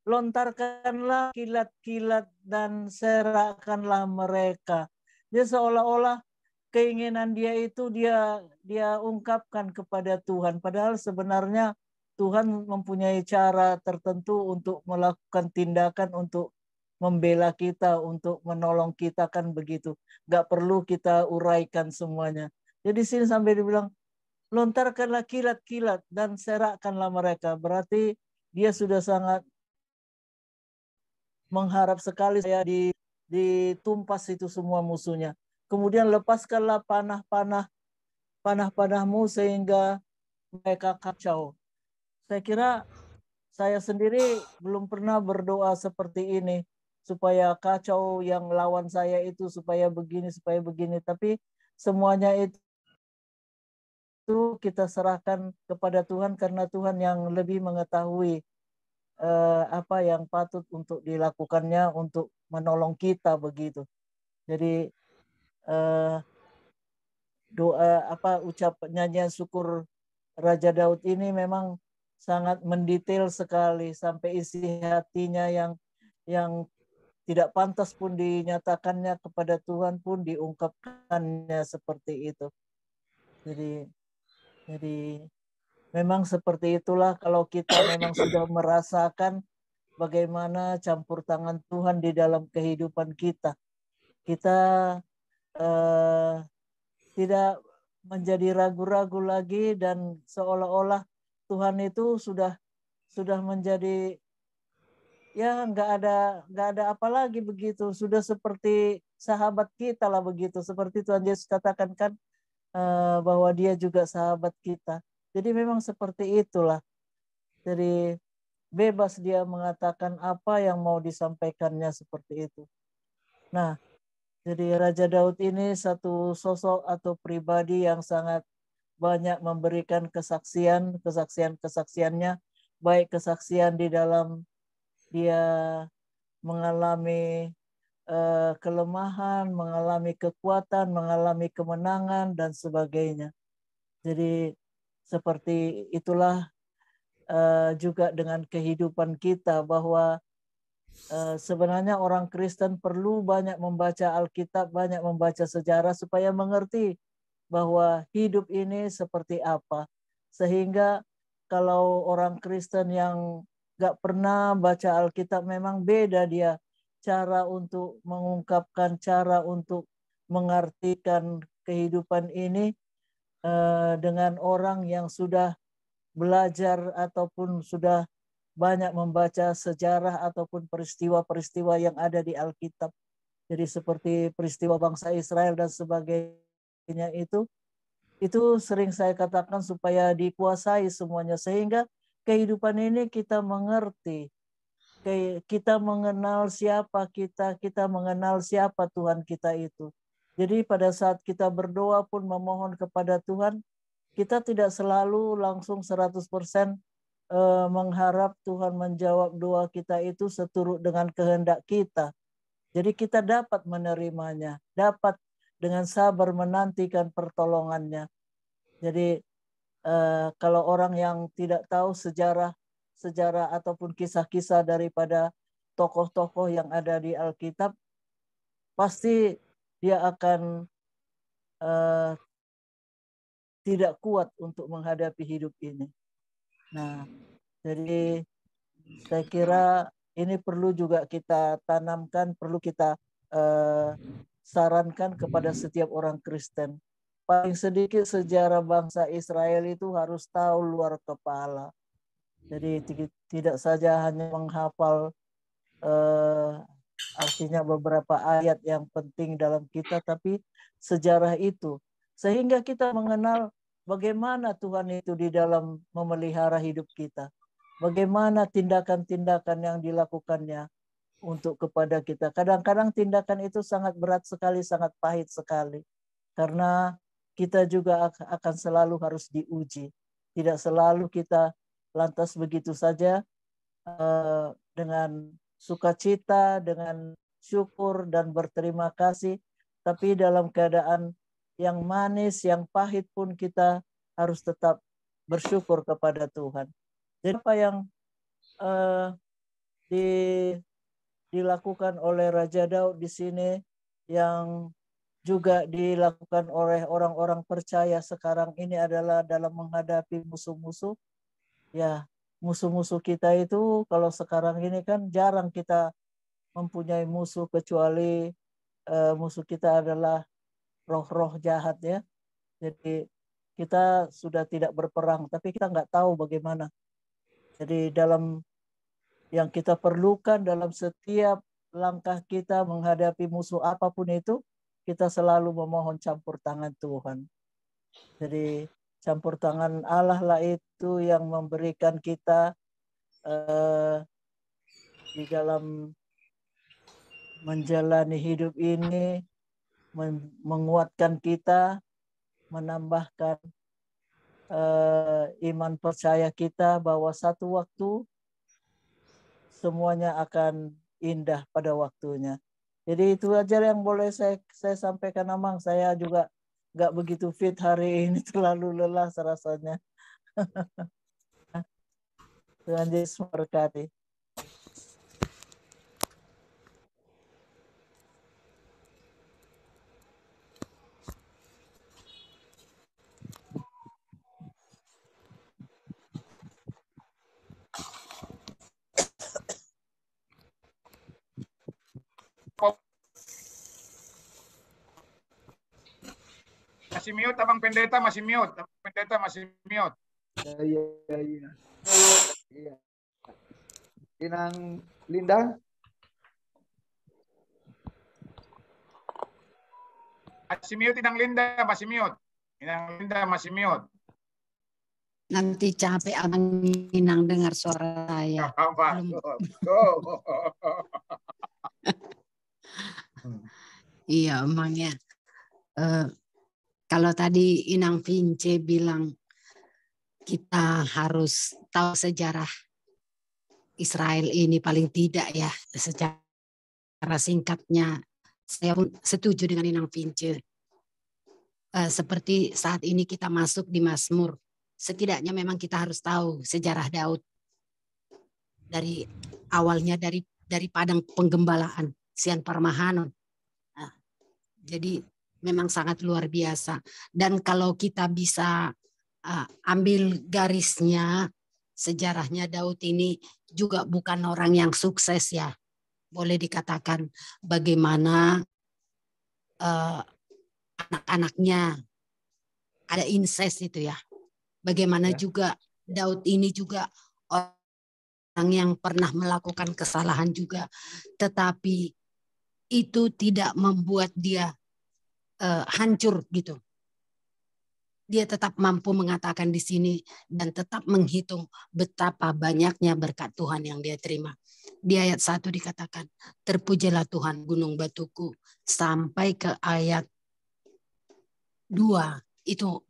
lontarkanlah kilat-kilat dan serahkanlah mereka. Dia seolah-olah keinginan dia itu dia ungkapkan kepada Tuhan, padahal sebenarnya Tuhan mempunyai cara tertentu untuk melakukan tindakan untuk membela kita, untuk menolong kita kan begitu. Nggak perlu kita uraikan semuanya. Jadi sini sampai dibilang lontarkanlah kilat-kilat dan serahkanlah mereka. Berarti dia sudah sangat mengharap sekali saya ditumpas itu semua musuhnya. Kemudian lepaskanlah panah-panahmu sehingga mereka kacau. Saya kira saya sendiri belum pernah berdoa seperti ini supaya kacau yang lawan saya itu supaya begini. Tapi semuanya itu kita serahkan kepada Tuhan karena Tuhan yang lebih mengetahui apa yang patut untuk dilakukannya untuk menolong kita begitu. Jadi ucapan nyanyian syukur Raja Daud ini memang sangat mendetail sekali sampai isi hatinya yang tidak pantas pun dinyatakannya kepada Tuhan pun diungkapkannya seperti itu. Jadi memang seperti itulah kalau kita memang sudah merasakan bagaimana campur tangan Tuhan di dalam kehidupan kita. Kita tidak menjadi ragu-ragu lagi dan seolah-olah Tuhan itu sudah menjadi ya nggak ada apa lagi begitu, sudah seperti sahabat kita lah begitu, seperti Tuhan Yesus katakan kan bahwa dia juga sahabat kita. Jadi memang seperti itulah. Jadi bebas dia mengatakan apa yang mau disampaikannya seperti itu. Nah, jadi Raja Daud ini satu sosok atau pribadi yang sangat banyak memberikan kesaksiannya, baik kesaksian di dalam dia mengalami kelemahan, mengalami kekuatan, mengalami kemenangan, dan sebagainya. Jadi seperti itulah juga dengan kehidupan kita, bahwa sebenarnya orang Kristen perlu banyak membaca Alkitab, banyak membaca sejarah supaya mengerti bahwa hidup ini seperti apa. Sehingga kalau orang Kristen yang gak pernah baca Alkitab memang beda dia cara untuk mengungkapkan, cara untuk mengartikan kehidupan ini dengan orang yang sudah belajar ataupun sudah banyak membaca sejarah ataupun peristiwa-peristiwa yang ada di Alkitab. Jadi seperti peristiwa bangsa Israel dan sebagainya itu sering saya katakan supaya dikuasai semuanya sehingga kehidupan ini kita mengerti. Kita mengenal siapa kita mengenal siapa Tuhan kita itu. Jadi pada saat kita berdoa pun memohon kepada Tuhan, kita tidak selalu langsung 100% mengharap Tuhan menjawab doa kita itu seturut dengan kehendak kita. Jadi kita dapat menerimanya, dapat dengan sabar menantikan pertolongannya. Jadi kalau orang yang tidak tahu sejarah ataupun kisah-kisah daripada tokoh-tokoh yang ada di Alkitab, pasti dia akan tidak kuat untuk menghadapi hidup ini. Nah, jadi saya kira ini perlu juga kita tanamkan, perlu kita sarankan kepada setiap orang Kristen. Paling sedikit sejarah bangsa Israel itu harus tahu luar kepala. Jadi tidak saja hanya menghafal artinya beberapa ayat yang penting dalam kita, tapi sejarah itu. Sehingga kita mengenal bagaimana Tuhan itu di dalam memelihara hidup kita. Bagaimana tindakan-tindakan yang dilakukannya untuk kepada kita. Kadang-kadang tindakan itu sangat berat sekali, sangat pahit sekali. Karena kita juga akan selalu harus diuji. Tidak selalu kita lantas begitu saja dengan sukacita, dengan syukur dan berterima kasih. Tapi dalam keadaan yang manis, yang pahit pun kita harus tetap bersyukur kepada Tuhan. Jadi apa yang dilakukan oleh Raja Daud di sini, yang juga dilakukan oleh orang-orang percaya sekarang ini adalah dalam menghadapi musuh-musuh. Ya, musuh-musuh kita itu kalau sekarang ini kan jarang kita mempunyai musuh, kecuali musuh kita adalah roh-roh jahat ya. Jadi kita sudah tidak berperang, tapi kita nggak tahu bagaimana. Jadi dalam yang kita perlukan dalam setiap langkah kita menghadapi musuh apapun itu, kita selalu memohon campur tangan Tuhan. Jadi campur tangan Allah lah itu yang memberikan kita di dalam menjalani hidup ini, menguatkan kita, menambahkan iman percaya kita bahwa satu waktu semuanya akan indah pada waktunya. Jadi itu aja yang boleh saya sampaikan, Amang. Saya juga nggak begitu fit hari ini, terlalu lelah rasanya. Tuhan Yesus memberkati. Masih mute, Abang Pendeta masih mute. Abang Pendeta masih mute. Iya. Inang Linda. Masih mute, Inang Linda masih mute. Inang Linda masih mute. Nanti capek Abang Inang dengar suara saya. Iya, emangnya. Kalau tadi Inang Vince bilang kita harus tahu sejarah Israel ini, paling tidak ya secara singkatnya, saya pun setuju dengan Inang Vince. Seperti saat ini kita masuk di Mazmur, setidaknya memang kita harus tahu sejarah Daud dari awalnya, dari padang penggembalaan Sian Parmahanon. Nah, jadi memang sangat luar biasa. Dan kalau kita bisa ambil garisnya, sejarahnya Daud ini juga bukan orang yang sukses ya. Boleh dikatakan bagaimana anak-anaknya ada incest itu ya. Bagaimana juga Daud ini juga orang yang pernah melakukan kesalahan juga. Tetapi itu tidak membuat dia hancur gitu. Dia tetap mampu mengatakan di sini dan tetap menghitung betapa banyaknya berkat Tuhan yang dia terima. Di ayat 1 dikatakan, terpujilah Tuhan gunung batuku, sampai ke ayat 2 itu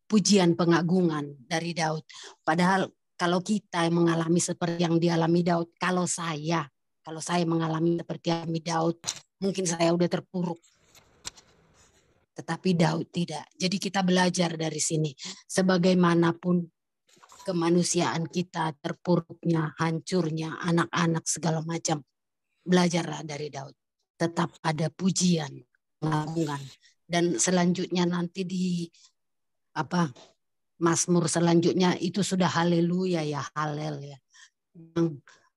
pujian pengagungan dari Daud. Padahal kalau kita mengalami seperti yang dialami Daud, kalau saya mengalami seperti yang dialami Daud, mungkin saya udah terpuruk. Tetapi Daud tidak. Jadi kita belajar dari sini. Sebagaimanapun kemanusiaan kita, terpuruknya, hancurnya, anak-anak segala macam, belajarlah dari Daud. Tetap ada pujian, pengagungan. Dan selanjutnya nanti di Mazmur selanjutnya itu sudah haleluya ya, halel ya.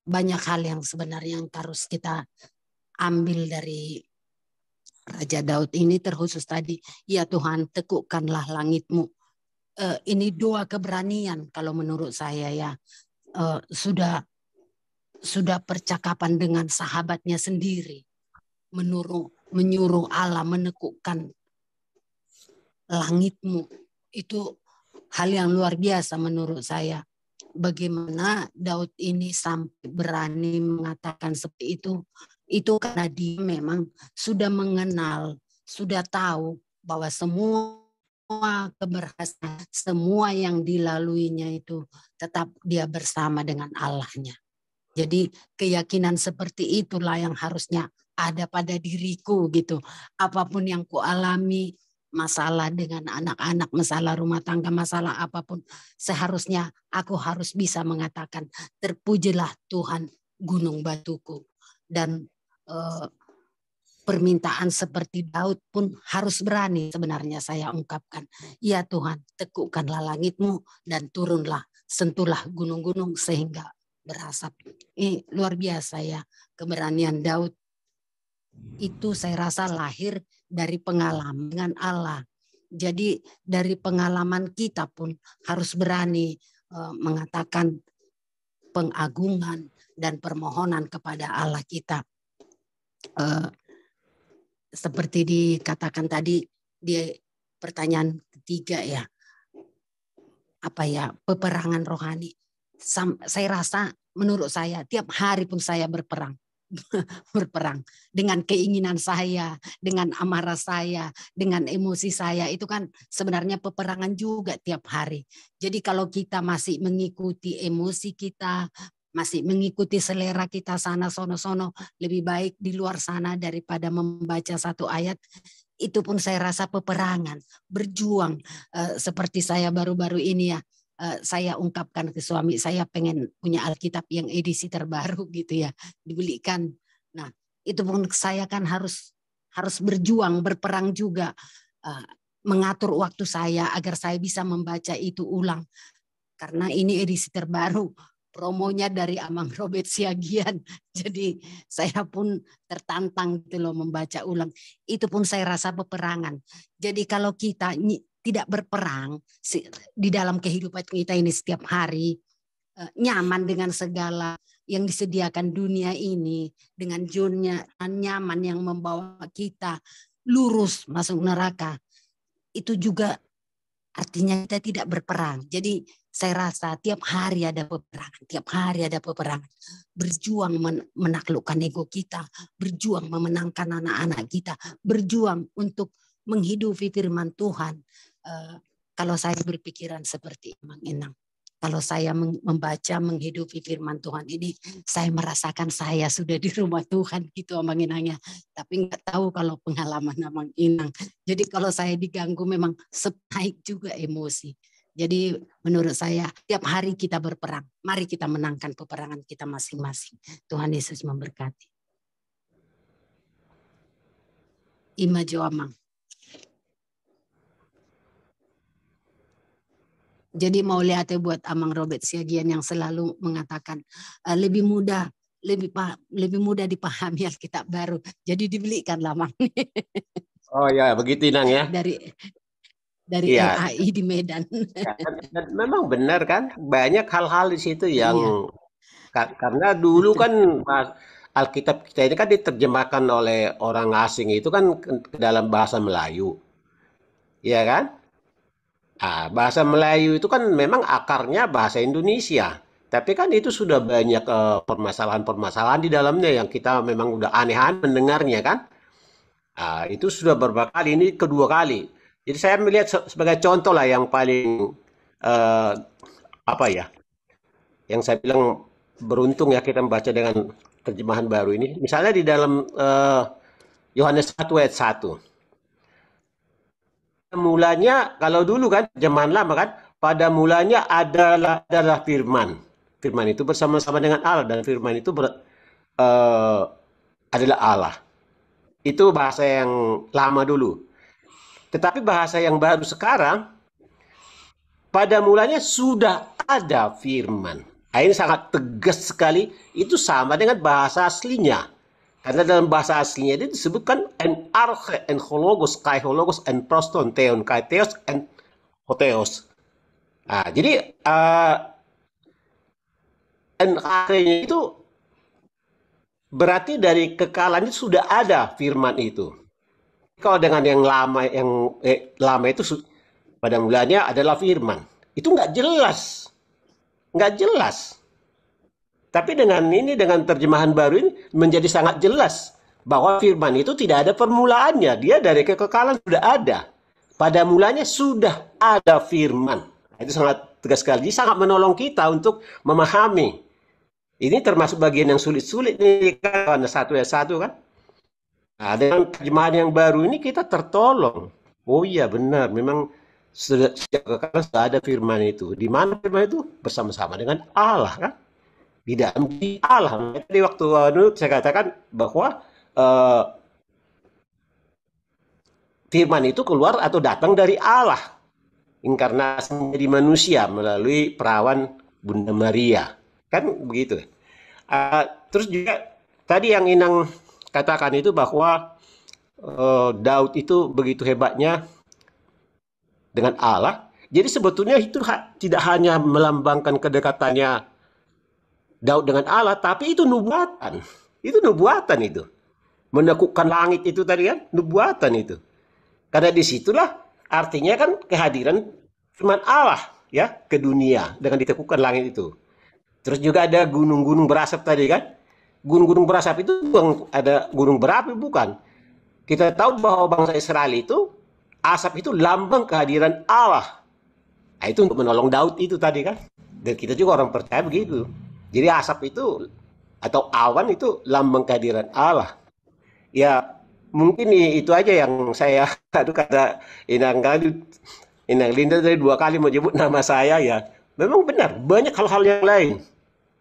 Banyak hal yang sebenarnya yang harus kita ambil dari Raja Daud ini, terkhusus tadi, ya Tuhan tekukkanlah langitmu. Ini doa keberanian kalau menurut saya ya. Sudah percakapan dengan sahabatnya sendiri. Menyuruh Allah menekukkan langitmu. Itu hal yang luar biasa menurut saya. Bagaimana Daud ini sampai berani mengatakan seperti itu karena dia memang sudah mengenal, sudah tahu bahwa semua keberhasilan, semua yang dilaluinya itu tetap dia bersama dengan Allahnya. Jadi keyakinan seperti itulah yang harusnya ada pada diriku gitu. Apapun yang kualami, masalah dengan anak-anak, masalah rumah tangga, masalah apapun, seharusnya aku harus bisa mengatakan terpujilah Tuhan gunung batuku. Dan permintaan seperti Daud pun harus berani sebenarnya saya ungkapkan. Ya Tuhan, tekukkanlah langitmu dan turunlah, sentuhlah gunung-gunung sehingga berasap. Ini luar biasa ya, keberanian Daud. Itu saya rasa lahir dari pengalaman dengan Allah. Jadi dari pengalaman kita pun harus berani mengatakan pengagungan dan permohonan kepada Allah kita. Seperti dikatakan tadi di pertanyaan ketiga ya, apa ya, peperangan rohani. Saya rasa menurut saya tiap hari pun saya berperang. Berperang dengan keinginan saya, dengan amarah saya, dengan emosi saya, itu kan sebenarnya peperangan juga tiap hari. Jadi kalau kita masih mengikuti emosi kita, masih mengikuti selera kita sana sono-sono, lebih baik di luar sana daripada membaca satu ayat. Itu pun saya rasa peperangan, berjuang. Seperti saya baru-baru ini ya, saya ungkapkan ke suami, saya pengen punya Alkitab yang edisi terbaru gitu ya, dibelikan. Nah, itu pun saya kan harus berjuang, berperang juga, mengatur waktu saya agar saya bisa membaca itu ulang. Karena ini edisi terbaru, promonya dari Amang Robert Siagian. Jadi saya pun tertantang gitu loh membaca ulang. Itu pun saya rasa peperangan. Jadi kalau kita tidak berperang di dalam kehidupan kita ini setiap hari, nyaman dengan segala yang disediakan dunia ini, dengan zonnya nyaman yang membawa kita lurus masuk neraka, itu juga artinya kita tidak berperang. Jadi saya rasa tiap hari ada peperangan, tiap hari ada peperangan. Berjuang menaklukkan ego kita, berjuang memenangkan anak-anak kita, berjuang untuk menghidupi firman Tuhan. Kalau saya berpikiran seperti Mang Enang, kalau saya membaca menghidupi firman Tuhan ini, saya merasakan saya sudah di rumah Tuhan gitu Mang Enangnya. Tapi nggak tahu kalau pengalaman Mang Enang. Jadi kalau saya diganggu memang naik juga emosi. Jadi menurut saya tiap hari kita berperang. Mari kita menangkan peperangan kita masing-masing. Tuhan Yesus memberkati. Ima Joamang. Jadi mau lihat buat Amang Robert Siagian yang selalu mengatakan lebih mudah dipahami Alkitab baru. Jadi dibelikan lah Mang. Oh ya, begitu Nang ya. Dari ya. RAI di Medan. Ya, dan memang benar kan, banyak hal-hal di situ yang karena dulu kan Alkitab kita ini kan diterjemahkan oleh orang asing itu kan ke dalam bahasa Melayu. Iya kan? Bahasa Melayu itu kan memang akarnya bahasa Indonesia. Tapi kan itu sudah banyak permasalahan-permasalahan di dalamnya yang kita memang udah aneh-aneh mendengarnya kan. Itu sudah beberapa kali, ini kedua kali. Jadi saya melihat sebagai contoh lah yang paling yang saya bilang beruntung ya kita membaca dengan terjemahan baru ini. Misalnya di dalam Yohanes 1 ayat 1. Mulanya kalau dulu kan zaman lama kan, pada mulanya adalah firman. Firman itu bersama-sama dengan Allah dan firman itu adalah Allah. Itu bahasa yang lama dulu. Tetapi bahasa yang baru sekarang, pada mulanya sudah ada firman. Ini sangat tegas sekali, itu sama dengan bahasa aslinya. Karena dalam bahasa aslinya itu disebutkan en arche, en hologos, kai hologos, en proston, theon, kai theos, en hotheos. Jadi en arche itu berarti dari kekalan itu sudah ada firman itu. Kalau dengan yang lama itu pada mulanya adalah firman. Itu nggak jelas. Nggak jelas. Tapi dengan terjemahan baru ini menjadi sangat jelas bahwa firman itu tidak ada permulaannya. Dia dari kekekalan sudah ada. Pada mulanya sudah ada firman. Itu sangat tegas sekali. Jadi sangat menolong kita untuk memahami. Ini termasuk bagian yang sulit-sulit nih kan, satu ya satu kan. Nah, dengan terjemahan yang baru ini kita tertolong. Oh iya benar, memang sejak kekekalan sudah ada firman itu. Di mana firman itu? Bersama-sama dengan Allah kan. Di dalam diri Allah. Jadi waktu saya katakan bahwa firman itu keluar atau datang dari Allah. Inkarnasi menjadi manusia melalui perawan Bunda Maria. Kan begitu. Terus juga tadi yang Inang katakan itu bahwa Daud itu begitu hebatnya dengan Allah. Jadi sebetulnya itu tidak hanya melambangkan kedekatannya Daud dengan Allah, tapi itu nubuatan. Itu nubuatan itu. Menakutkan langit itu tadi kan, nubuatan itu. Karena disitulah artinya kan kehadiran firman Allah ya ke dunia dengan ditekukkan langit itu. Terus juga ada gunung-gunung berasap tadi kan. Gunung-gunung berasap itu ada gunung berapi bukan. Kita tahu bahwa bangsa Israel itu asap itu lambang kehadiran Allah. Nah, itu untuk menolong Daud itu tadi kan. Dan kita juga orang percaya begitu. Jadi asap itu atau awan itu lambang kehadiran Allah. Ya mungkin itu aja yang saya kata Inang Linda tadi 2 kali menyebut nama saya ya. Memang benar banyak hal-hal yang lain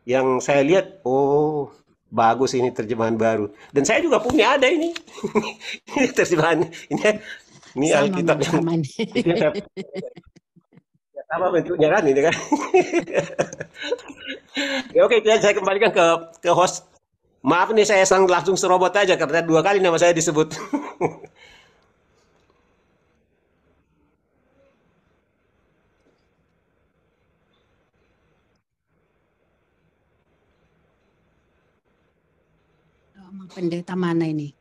yang saya lihat, oh bagus ini terjemahan baru. Dan saya juga punya ada ini. Ini terjemahan ini Alkitab yang apa bentuknya kan ini kan. Ya, oke, saya kembalikan ke host. Maaf nih saya langsung serobot aja karena 2 kali nama saya disebut. Pendeta mana ini?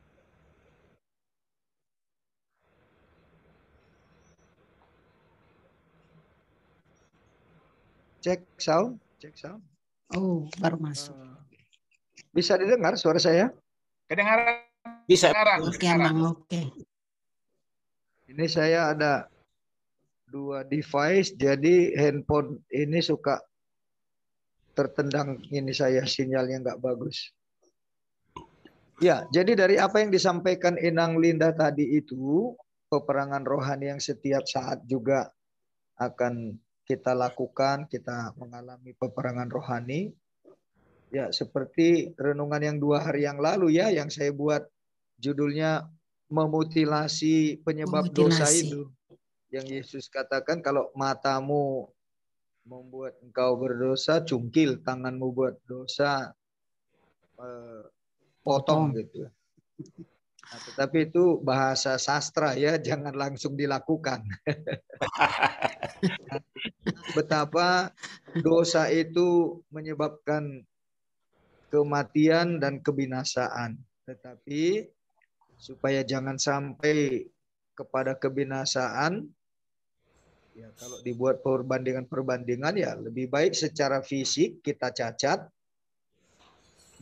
Cek sound. Oh, baru masuk. Bisa didengar suara saya? Kedengaran. Bisa. Oke, Bang. Oke. Ini saya ada 2 device, jadi handphone ini suka tertendang ini saya sinyalnya nggak bagus. Ya, jadi dari apa yang disampaikan Inang Linda tadi itu, peperangan rohani yang setiap saat juga akan kita lakukan, kita mengalami peperangan rohani. Ya, seperti renungan yang 2 hari yang lalu ya, yang saya buat judulnya memutilasi penyebab dosa itu. Yang Yesus katakan kalau matamu membuat engkau berdosa, cungkil, tanganmu buat dosa, potong gitu. Nah, tetapi itu bahasa sastra ya, jangan langsung dilakukan. Betapa dosa itu menyebabkan kematian dan kebinasaan. Tetapi supaya jangan sampai kepada kebinasaan, ya kalau dibuat perbandingan ya lebih baik secara fisik kita cacat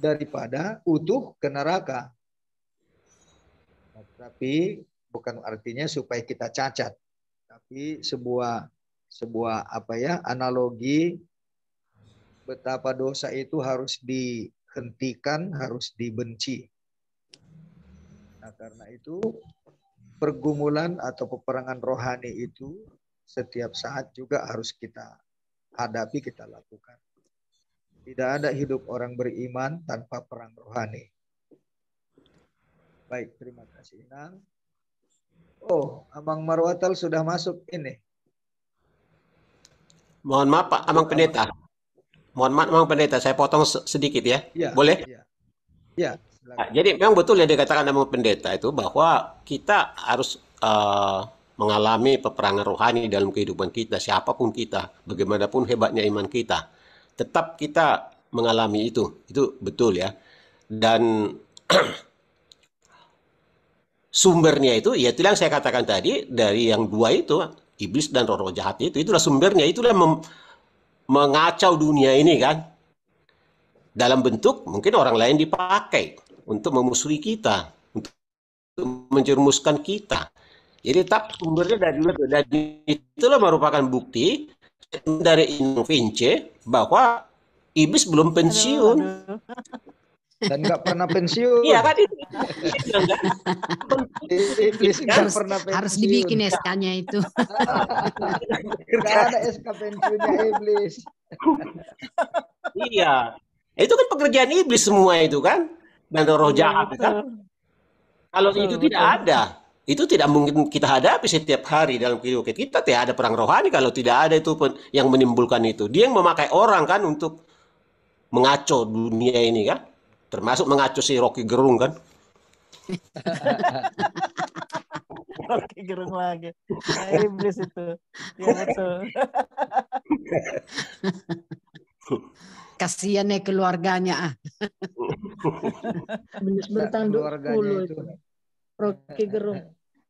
daripada utuh ke neraka. Tapi bukan artinya supaya kita cacat, tapi sebuah analogi betapa dosa itu harus dihentikan, harus dibenci. Nah, karena itu pergumulan atau peperangan rohani itu setiap saat juga harus kita hadapi, kita lakukan. Tidak ada hidup orang beriman tanpa perang rohani. Baik, terima kasih Inang. Oh, Abang Marwatal sudah masuk ini. Mohon maaf Pak, Abang Pendeta. Mohon maaf Abang Pendeta, saya potong sedikit ya. Boleh? Ya. Nah, jadi memang betul yang dikatakan Abang Pendeta itu bahwa kita harus mengalami peperangan rohani dalam kehidupan kita, siapapun kita, bagaimanapun hebatnya iman kita. Tetap kita mengalami itu betul ya. Dan sumbernya itu, ya itu yang saya katakan tadi, dari yang 2 itu, iblis dan roh-roh jahat itu. Itulah sumbernya, itulah mengacau dunia ini kan. Dalam bentuk mungkin orang lain dipakai untuk memusuhi kita, untuk menjerumuskan kita. Jadi tetap sumbernya dari luar. Dan itulah merupakan bukti dari Vince bahwa iblis belum pensiun. Aduh. Dan nggak pernah pensiun. Iya kan itu. Iblis nggak pernah pensiun. Harus dibikin SK-nya itu. Nggak ada SK pensiunnya iblis. Iya. Itu kan pekerjaan iblis semua itu kan. Dan roh Iya, jahat betul. kan. Kalau Betul, itu tidak betul. ada, itu tidak mungkin kita hadapi setiap hari dalam kehidupan kita. Tidak ada perang rohani kalau tidak ada itu yang menimbulkan itu. Dia yang memakai orang kan untuk mengaco dunia ini kan. Termasuk mengaco si Rocky Gerung kan. Oke, gerung lagi. Nah, iblis itu. Iya, betul. Kasihan ya keluarganya. Iblis Nah, bertanduk keluarganya 10 itu. itu. Rocky Gerung.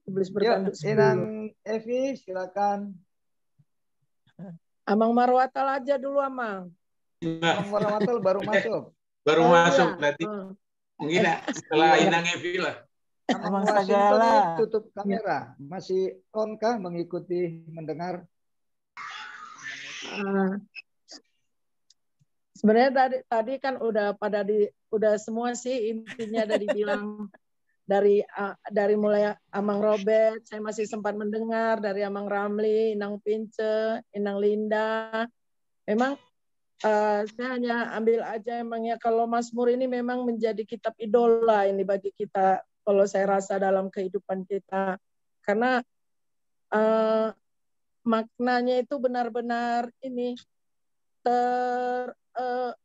Iblis Yuk, bertanduk 10. Inang Evi, silakan. Amang Marwatal aja dulu, Amang. Bang Warahmatul baru masuk. Baru Oh, masuk iya. berarti Oh. mungkin setelah Inang Evi lah. Amang Amang Washington Sagala. ini tutup kamera. Masih on kah mengikuti, mendengar? Sebenarnya tadi kan udah semua sih intinya dari bilang dari mulai Amang Robert, saya masih sempat mendengar dari Amang Ramli, Inang Pince, Inang Linda. Memang saya hanya ambil aja emangnya kalau Mazmur ini memang menjadi kitab idola ini bagi kita kalau saya rasa dalam kehidupan kita. Karena maknanya itu benar-benar ini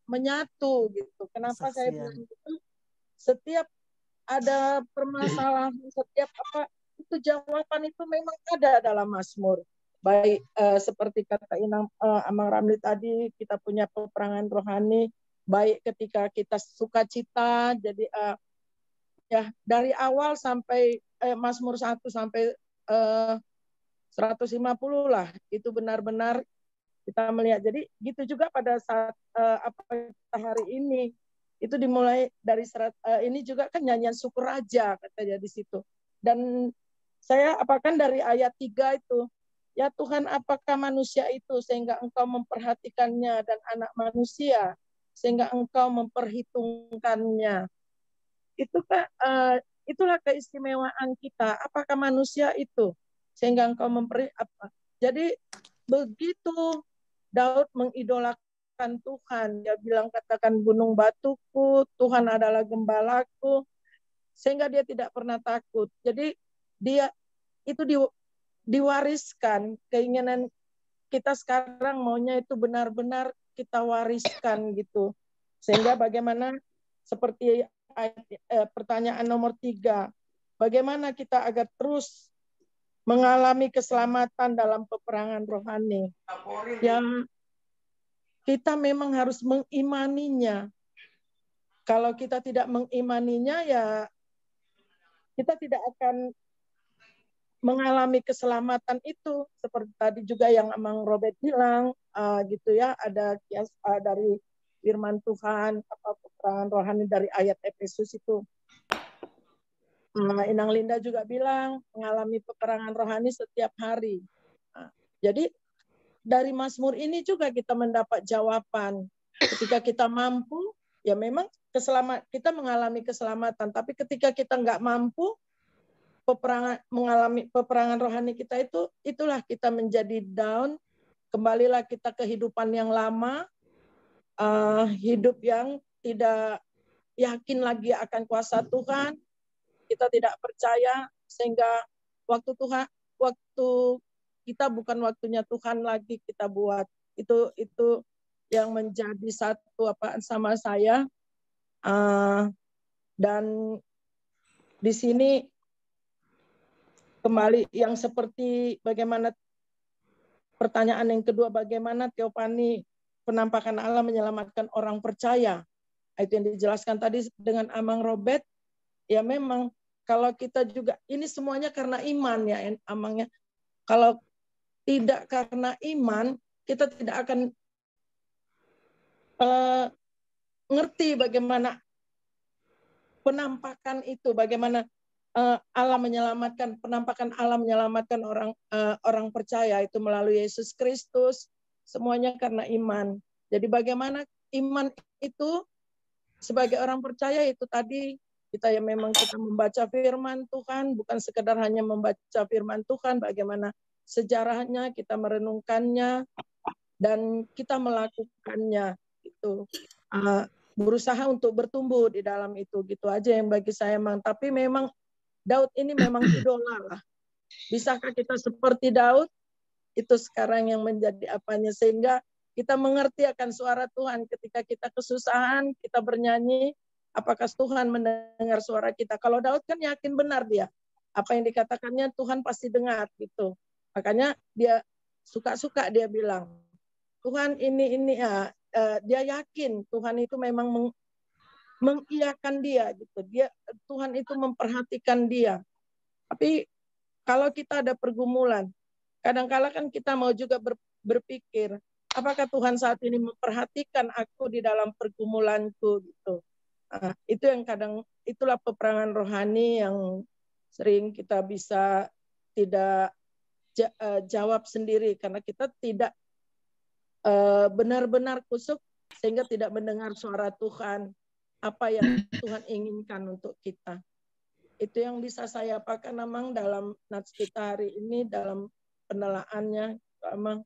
menyatu gitu. Kenapa saya bilang gitu? Setiap ada permasalahan, setiap apa itu jawaban itu memang ada dalam Mazmur. Baik seperti kata Amang Ramli tadi, kita punya peperangan rohani, baik ketika kita sukacita, jadi ya dari awal sampai Mazmur 1 sampai 150 lah, itu benar-benar kita melihat. Jadi gitu juga pada saat hari ini, itu dimulai dari ini juga kan nyanyian syukur raja katanya di situ. Dan saya apakan dari ayat 3 itu, ya Tuhan, apakah manusia itu sehingga engkau memperhatikannya, dan anak manusia sehingga engkau memperhitungkannya. Itulah keistimewaan kita. Apakah manusia itu sehingga engkau Jadi begitu Daud mengidolakan Tuhan, dia bilang katakan gunung batuku, Tuhan adalah gembalaku, sehingga dia tidak pernah takut. Jadi dia itu diwariskan, keinginan kita sekarang maunya itu benar-benar kita wariskan gitu. Sehingga bagaimana seperti pertanyaan nomor 3, bagaimana kita agar terus mengalami keselamatan dalam peperangan rohani. Yang kita memang harus mengimaninya. Kalau kita tidak mengimaninya, ya kita tidak akan mengalami keselamatan itu. Seperti tadi juga yang Amang Robert bilang, gitu ya, ada kias dari firman Tuhan, peperangan rohani dari ayat Efesus itu. Inang Linda juga bilang mengalami peperangan rohani setiap hari. Jadi dari Mazmur ini juga kita mendapat jawaban. Ketika kita mampu, ya memang kita mengalami keselamatan. Tapi ketika kita nggak mampu, mengalami peperangan rohani kita itulah kita menjadi down. Kembalilah kita kehidupan yang lama, hidup yang tidak yakin lagi akan kuasa Tuhan. Kita tidak percaya, sehingga waktu kita bukan waktunya Tuhan lagi kita buat. Itu yang menjadi satu sama saya. Dan di sini kembali yang seperti bagaimana pertanyaan yang kedua, bagaimana teofani penampakan Allah menyelamatkan orang percaya. Itu yang dijelaskan tadi dengan Amang Robert. Ya memang kalau kita juga, ini semuanya karena iman ya Amangnya. Kalau tidak karena iman, kita tidak akan ngerti bagaimana penampakan itu, bagaimana Allah menyelamatkan, penampakan Allah menyelamatkan orang percaya itu melalui Yesus Kristus, semuanya karena iman. Jadi bagaimana iman itu sebagai orang percaya itu tadi kita yang memang kita membaca firman Tuhan, bukan sekedar hanya membaca firman Tuhan, bagaimana sejarahnya, kita merenungkannya, dan kita melakukannya. Itu berusaha untuk bertumbuh di dalam itu, gitu aja yang bagi saya memang. Tapi memang Daud ini memang idola lah. Bisakah kita seperti Daud? Itu sekarang yang menjadi apanya, sehingga kita mengerti akan suara Tuhan ketika kita kesusahan, kita bernyanyi, apakah Tuhan mendengar suara kita. Kalau Daud kan yakin benar dia, apa yang dikatakannya Tuhan pasti dengar gitu. Makanya dia suka-suka dia bilang, Tuhan ini ya, dia yakin Tuhan itu memang mengiyakan dia gitu. Tuhan itu memperhatikan dia. Tapi kalau kita ada pergumulan, kadang-kala kan kita mau juga berpikir, apakah Tuhan saat ini memperhatikan aku di dalam pergumulanku gitu. Itu yang itulah peperangan rohani yang sering kita bisa tidak jawab sendiri karena kita tidak benar-benar kusuk sehingga tidak mendengar suara Tuhan, apa yang Tuhan inginkan untuk kita. Itu yang bisa saya apakan Amang dalam nats kita hari ini, dalam penelaannya Amang.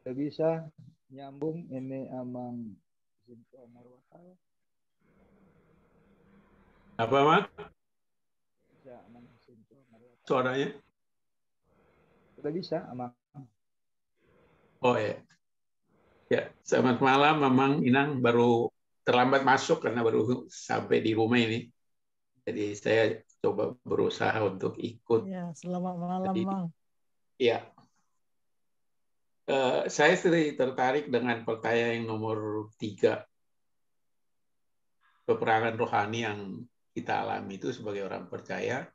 Tidak bisa nyambung ini Amang Apa, Mak? Suaranya? Sudah bisa, Amang. Oh ya. Ya, selamat malam, Mamang Inang. Baru terlambat masuk karena baru sampai di rumah ini. Jadi saya coba berusaha untuk ikut. Ya, selamat malam, Mang. Ya. Saya sering tertarik dengan pertanyaan yang nomor 3. Peperangan rohani yang kita alami itu sebagai orang percaya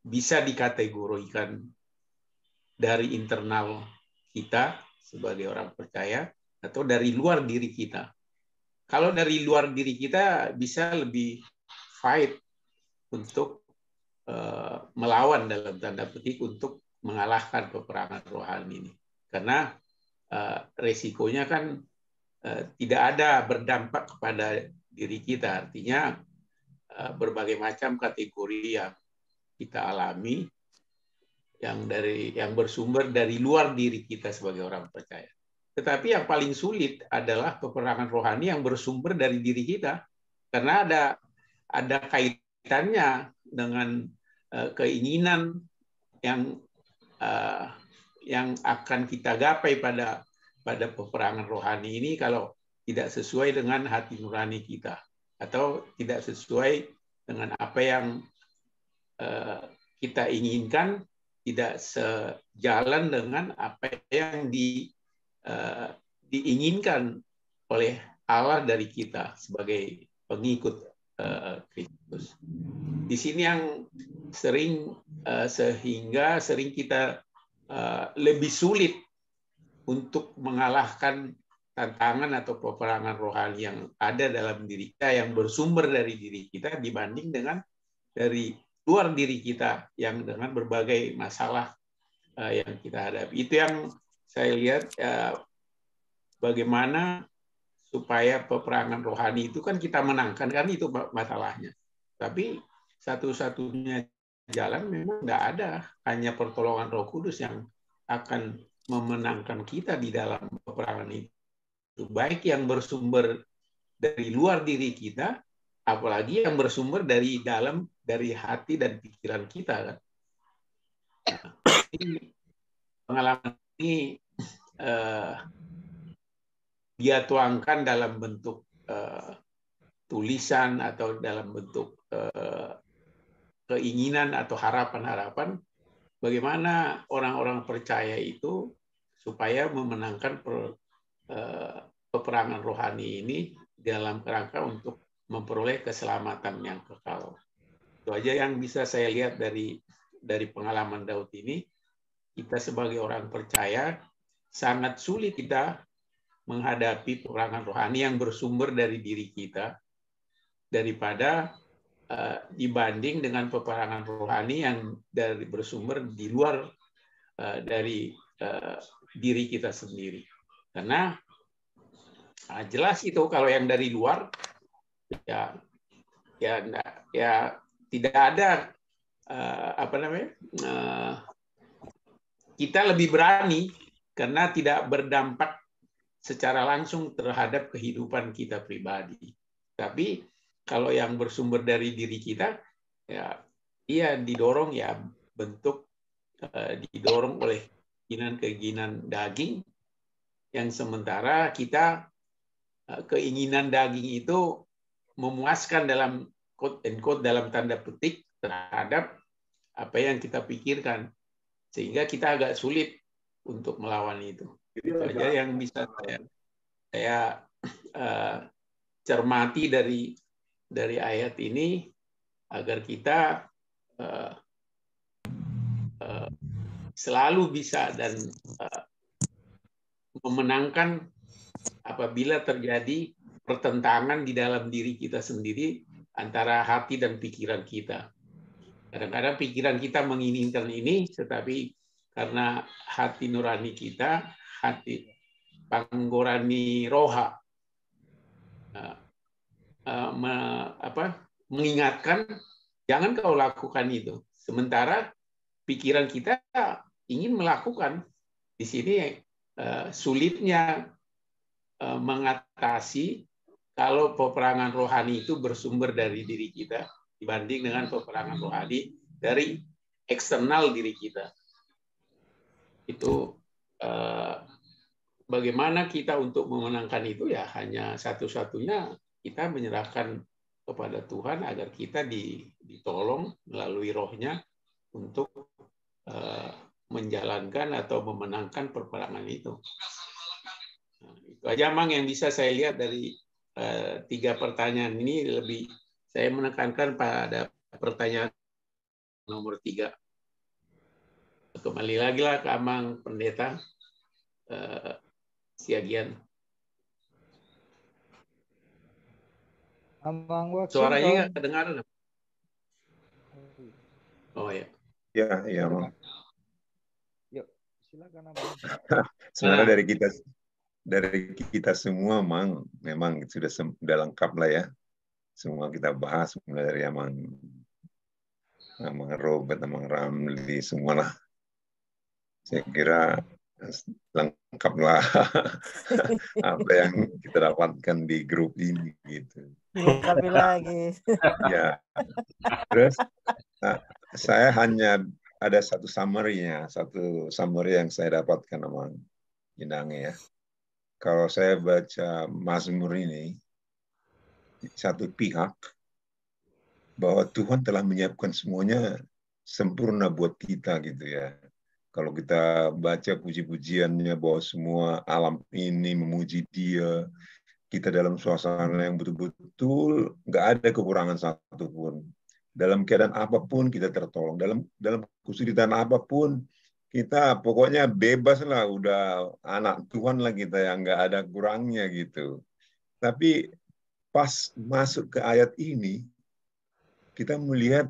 bisa dikategorikan dari internal kita sebagai orang percaya atau dari luar diri kita. Kalau dari luar diri kita bisa lebih fight untuk melawan dalam tanda petik untuk mengalahkan peperangan rohani ini. Karena resikonya kan tidak ada berdampak kepada diri kita. Artinya berbagai macam kategori yang kita alami yang bersumber dari luar diri kita sebagai orang percaya. Tetapi yang paling sulit adalah peperangan rohani yang bersumber dari diri kita, karena ada kaitannya dengan keinginan yang akan kita gapai pada peperangan rohani ini kalau tidak sesuai dengan hati nurani kita atau tidak sesuai dengan apa yang kita inginkan, tidak sejalan dengan apa yang diinginkan oleh Allah dari kita sebagai pengikut Kristus. Di sini yang sehingga sering kita lebih sulit untuk mengalahkan tantangan atau peperangan rohani yang ada dalam diri kita, yang bersumber dari diri kita dibanding dengan dari luar diri kita yang dengan berbagai masalah yang kita hadapi. Itu yang saya lihat bagaimana supaya peperangan rohani itu kan kita menangkan, kan itu masalahnya. Tapi satu-satunya jalan memang nggak ada, hanya pertolongan Roh Kudus yang akan memenangkan kita di dalam peperangan itu. Baik yang bersumber dari luar diri kita, apalagi yang bersumber dari dalam, dari hati dan pikiran kita kan. Pengalaman ini dia tuangkan dalam bentuk tulisan atau dalam bentuk keinginan atau harapan-harapan bagaimana orang-orang percaya itu supaya memenangkan peperangan rohani ini dalam kerangka untuk memperoleh keselamatan yang kekal. Itu aja yang bisa saya lihat dari pengalaman Daud ini. Kita sebagai orang percaya sangat sulit kita menghadapi peperangan rohani yang bersumber dari diri kita daripada dibanding dengan peperangan rohani yang bersumber di luar dari diri kita sendiri. Karena jelas itu kalau yang dari luar ya tidak ada kita lebih berani karena tidak berdampak secara langsung terhadap kehidupan kita pribadi. Tapi kalau yang bersumber dari diri kita, ya iya didorong ya didorong oleh keinginan daging, yang sementara kita keinginan daging itu memuaskan dalam quote and quote dalam tanda petik terhadap apa yang kita pikirkan, sehingga kita agak sulit untuk melawan itu. Itu aja yang bisa saya cermati dari ayat ini, agar kita selalu bisa dan memenangkan apabila terjadi pertentangan di dalam diri kita sendiri antara hati dan pikiran kita. Kadang-kadang pikiran kita menginginkan ini, tetapi karena hati nurani kita, hati panggorani roha, mengingatkan, jangan kau lakukan itu. Sementara pikiran kita ingin melakukan. Di sini sulitnya mengatasi kalau peperangan rohani itu bersumber dari diri kita dibanding dengan peperangan rohani dari eksternal diri kita. Itu bagaimana kita untuk memenangkan itu, ya hanya satu-satunya kita menyerahkan kepada Tuhan agar kita ditolong melalui rohnya untuk menjalankan atau memenangkan peperangan itu. Nah, itu aja Mang yang bisa saya lihat dari 3 pertanyaan ini. Lebih saya menekankan pada pertanyaan nomor 3. Kembali lagi lah ke Amang Pendeta Siagian. Amang Waksin, suaranya nggak kedengaran? Oh ya. Ya, Mang. Yuk, silakan Amang. Sebenarnya dari kita semua, Mang, memang sudah lengkap lah ya. Semua kita bahas mulai dari Amang Robert, Amang Ramli, semua lah. Saya kira lengkap lah apa yang kita dapatkan di grup ini gitu. Dilengkapi lagi. Ya. Terus saya hanya ada satu summary yang saya dapatkan sama Inange ya. Kalau saya baca Mazmur ini, satu pihak bahwa Tuhan telah menyiapkan semuanya sempurna buat kita gitu ya. Kalau kita baca puji-pujiannya bahwa semua alam ini memuji Dia, kita dalam suasana yang betul-betul nggak ada kekurangan satupun. Dalam keadaan apapun kita tertolong. Dalam kesulitan apapun kita pokoknya bebas lah, udah anak Tuhan lah kita yang nggak ada kurangnya gitu. Tapi pas masuk ke ayat ini, kita melihat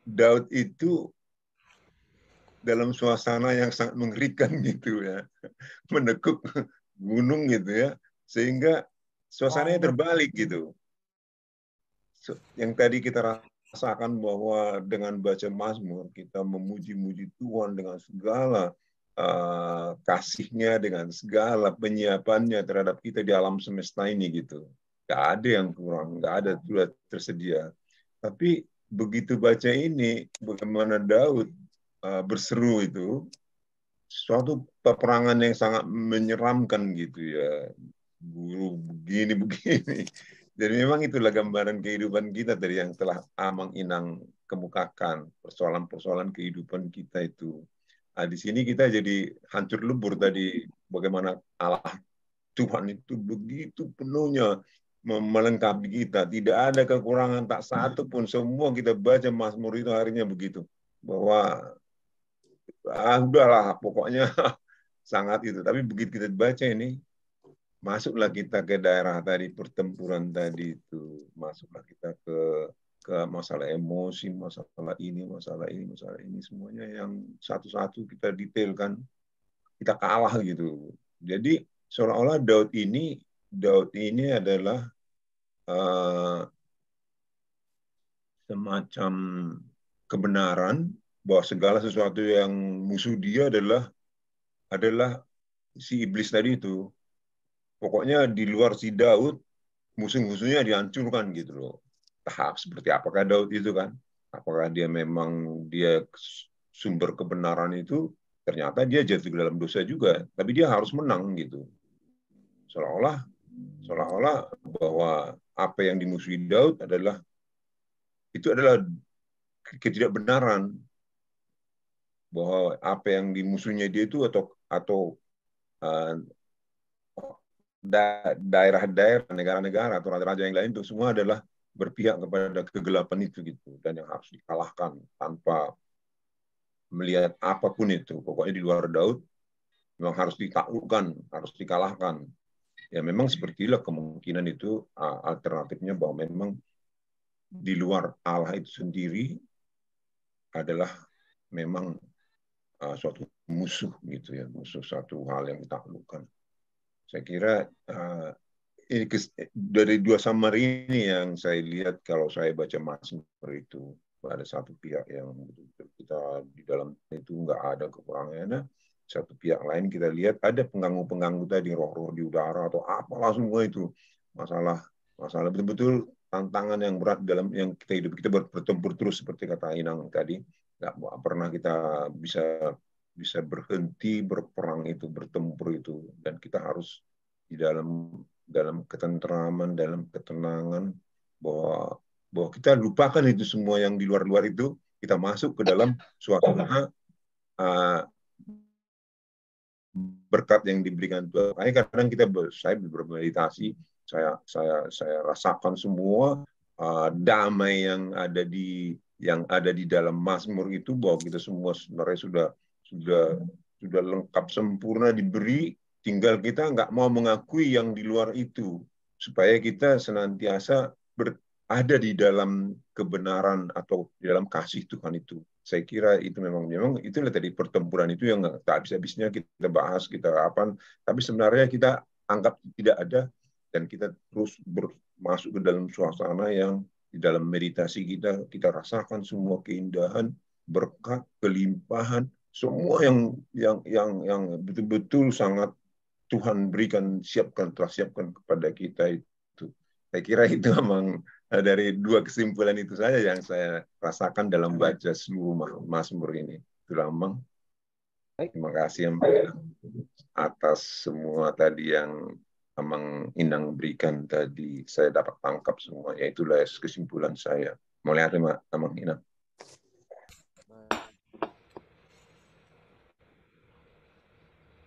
Daud itu dalam suasana yang sangat mengerikan gitu ya, menekuk gunung gitu ya, sehingga suasananya terbalik gitu. Yang tadi kita rasakan bahwa dengan baca Mazmur kita memuji-muji Tuhan dengan segala kasih-Nya, dengan segala penyiapannya terhadap kita di alam semesta ini gitu. Gak ada yang kurang, gak ada sudah tersedia. Tapi begitu baca ini, bagaimana Daud berseru itu, suatu peperangan yang sangat menyeramkan gitu ya, guru begini. Dan memang itulah gambaran kehidupan kita dari yang telah Amang Inang kemukakan, persoalan-persoalan kehidupan kita itu. Nah, di sini kita jadi hancur lebur tadi, bagaimana Allah Tuhan itu begitu penuhnya melengkapi kita. Tidak ada kekurangan tak satu pun. Semua kita baca Mazmur itu harinya begitu. Bahwa udahlah pokoknya sangat itu. Tapi begitu kita baca ini, masuklah kita ke daerah tadi, pertempuran tadi itu. Masuklah kita ke masalah emosi, masalah ini, semuanya yang satu-satu kita detailkan, kita kalah gitu. Jadi seolah-olah Daud ini adalah semacam kebenaran bahwa segala sesuatu yang musuh dia adalah si iblis tadi itu. Pokoknya di luar si Daud, musuh-musuhnya dihancurkan gitu loh. Tahap seperti apakah Daud itu kan? Apakah dia memang sumber kebenaran itu? Ternyata dia jatuh ke dalam dosa juga, tapi dia harus menang gitu. Seolah-olah bahwa apa yang dimusuhi Daud adalah ketidakbenaran, bahwa apa yang dimusuhinya dia itu atau daerah-daerah, negara-negara atau raja-raja yang lain itu semua adalah berpihak kepada kegelapan itu gitu, dan yang harus dikalahkan tanpa melihat apapun itu. Pokoknya di luar Daud memang harus ditaklukkan, harus dikalahkan. Ya memang sepertilah kemungkinan itu alternatifnya, bahwa memang di luar Allah itu sendiri adalah memang suatu musuh gitu ya, musuh, satu hal yang ditaklukkan. Saya kira ini dari dua summary ini yang saya lihat kalau saya baca Mazmur itu, ada satu pihak yang kita di dalam itu nggak ada kekurangannya, satu pihak lain kita lihat ada pengganggu-pengganggu tadi, roh-roh di udara atau apalah semua itu, masalah betul-betul tantangan yang berat dalam yang kita hidup, kita bertempur terus seperti kata Inang tadi, nggak pernah kita bisa berhenti berperang itu, bertempur itu, dan kita harus di dalam ketentraman, dalam ketenangan, bahwa kita lupakan itu semua yang di luar-luar itu, kita masuk ke dalam suasana berkat yang diberikan Tuhan. Kadang saya bermeditasi, saya rasakan semua damai yang ada di dalam Mazmur itu, bahwa kita semua sebenarnya sudah lengkap sempurna diberi, tinggal kita nggak mau mengakui yang di luar itu, supaya kita senantiasa ada di dalam kebenaran atau di dalam kasih Tuhan itu. Saya kira itu memang itulah tadi pertempuran itu yang tak habis-habisnya kita bahas, kita apa, tapi sebenarnya kita anggap tidak ada, dan kita terus masuk ke dalam suasana yang di dalam meditasi kita rasakan semua keindahan, berkat, kelimpahan, semua yang betul-betul sangat Tuhan telah siapkan kepada kita itu. Saya kira itu memang dari dua kesimpulan itu saja yang saya rasakan dalam baca seluruh Mazmur ini. Itulah Mang. Terima kasih atas semua tadi yang Amang Inang berikan tadi. Saya dapat tangkap semua. Ya itulah kesimpulan saya. Mau lihat Amang Inang.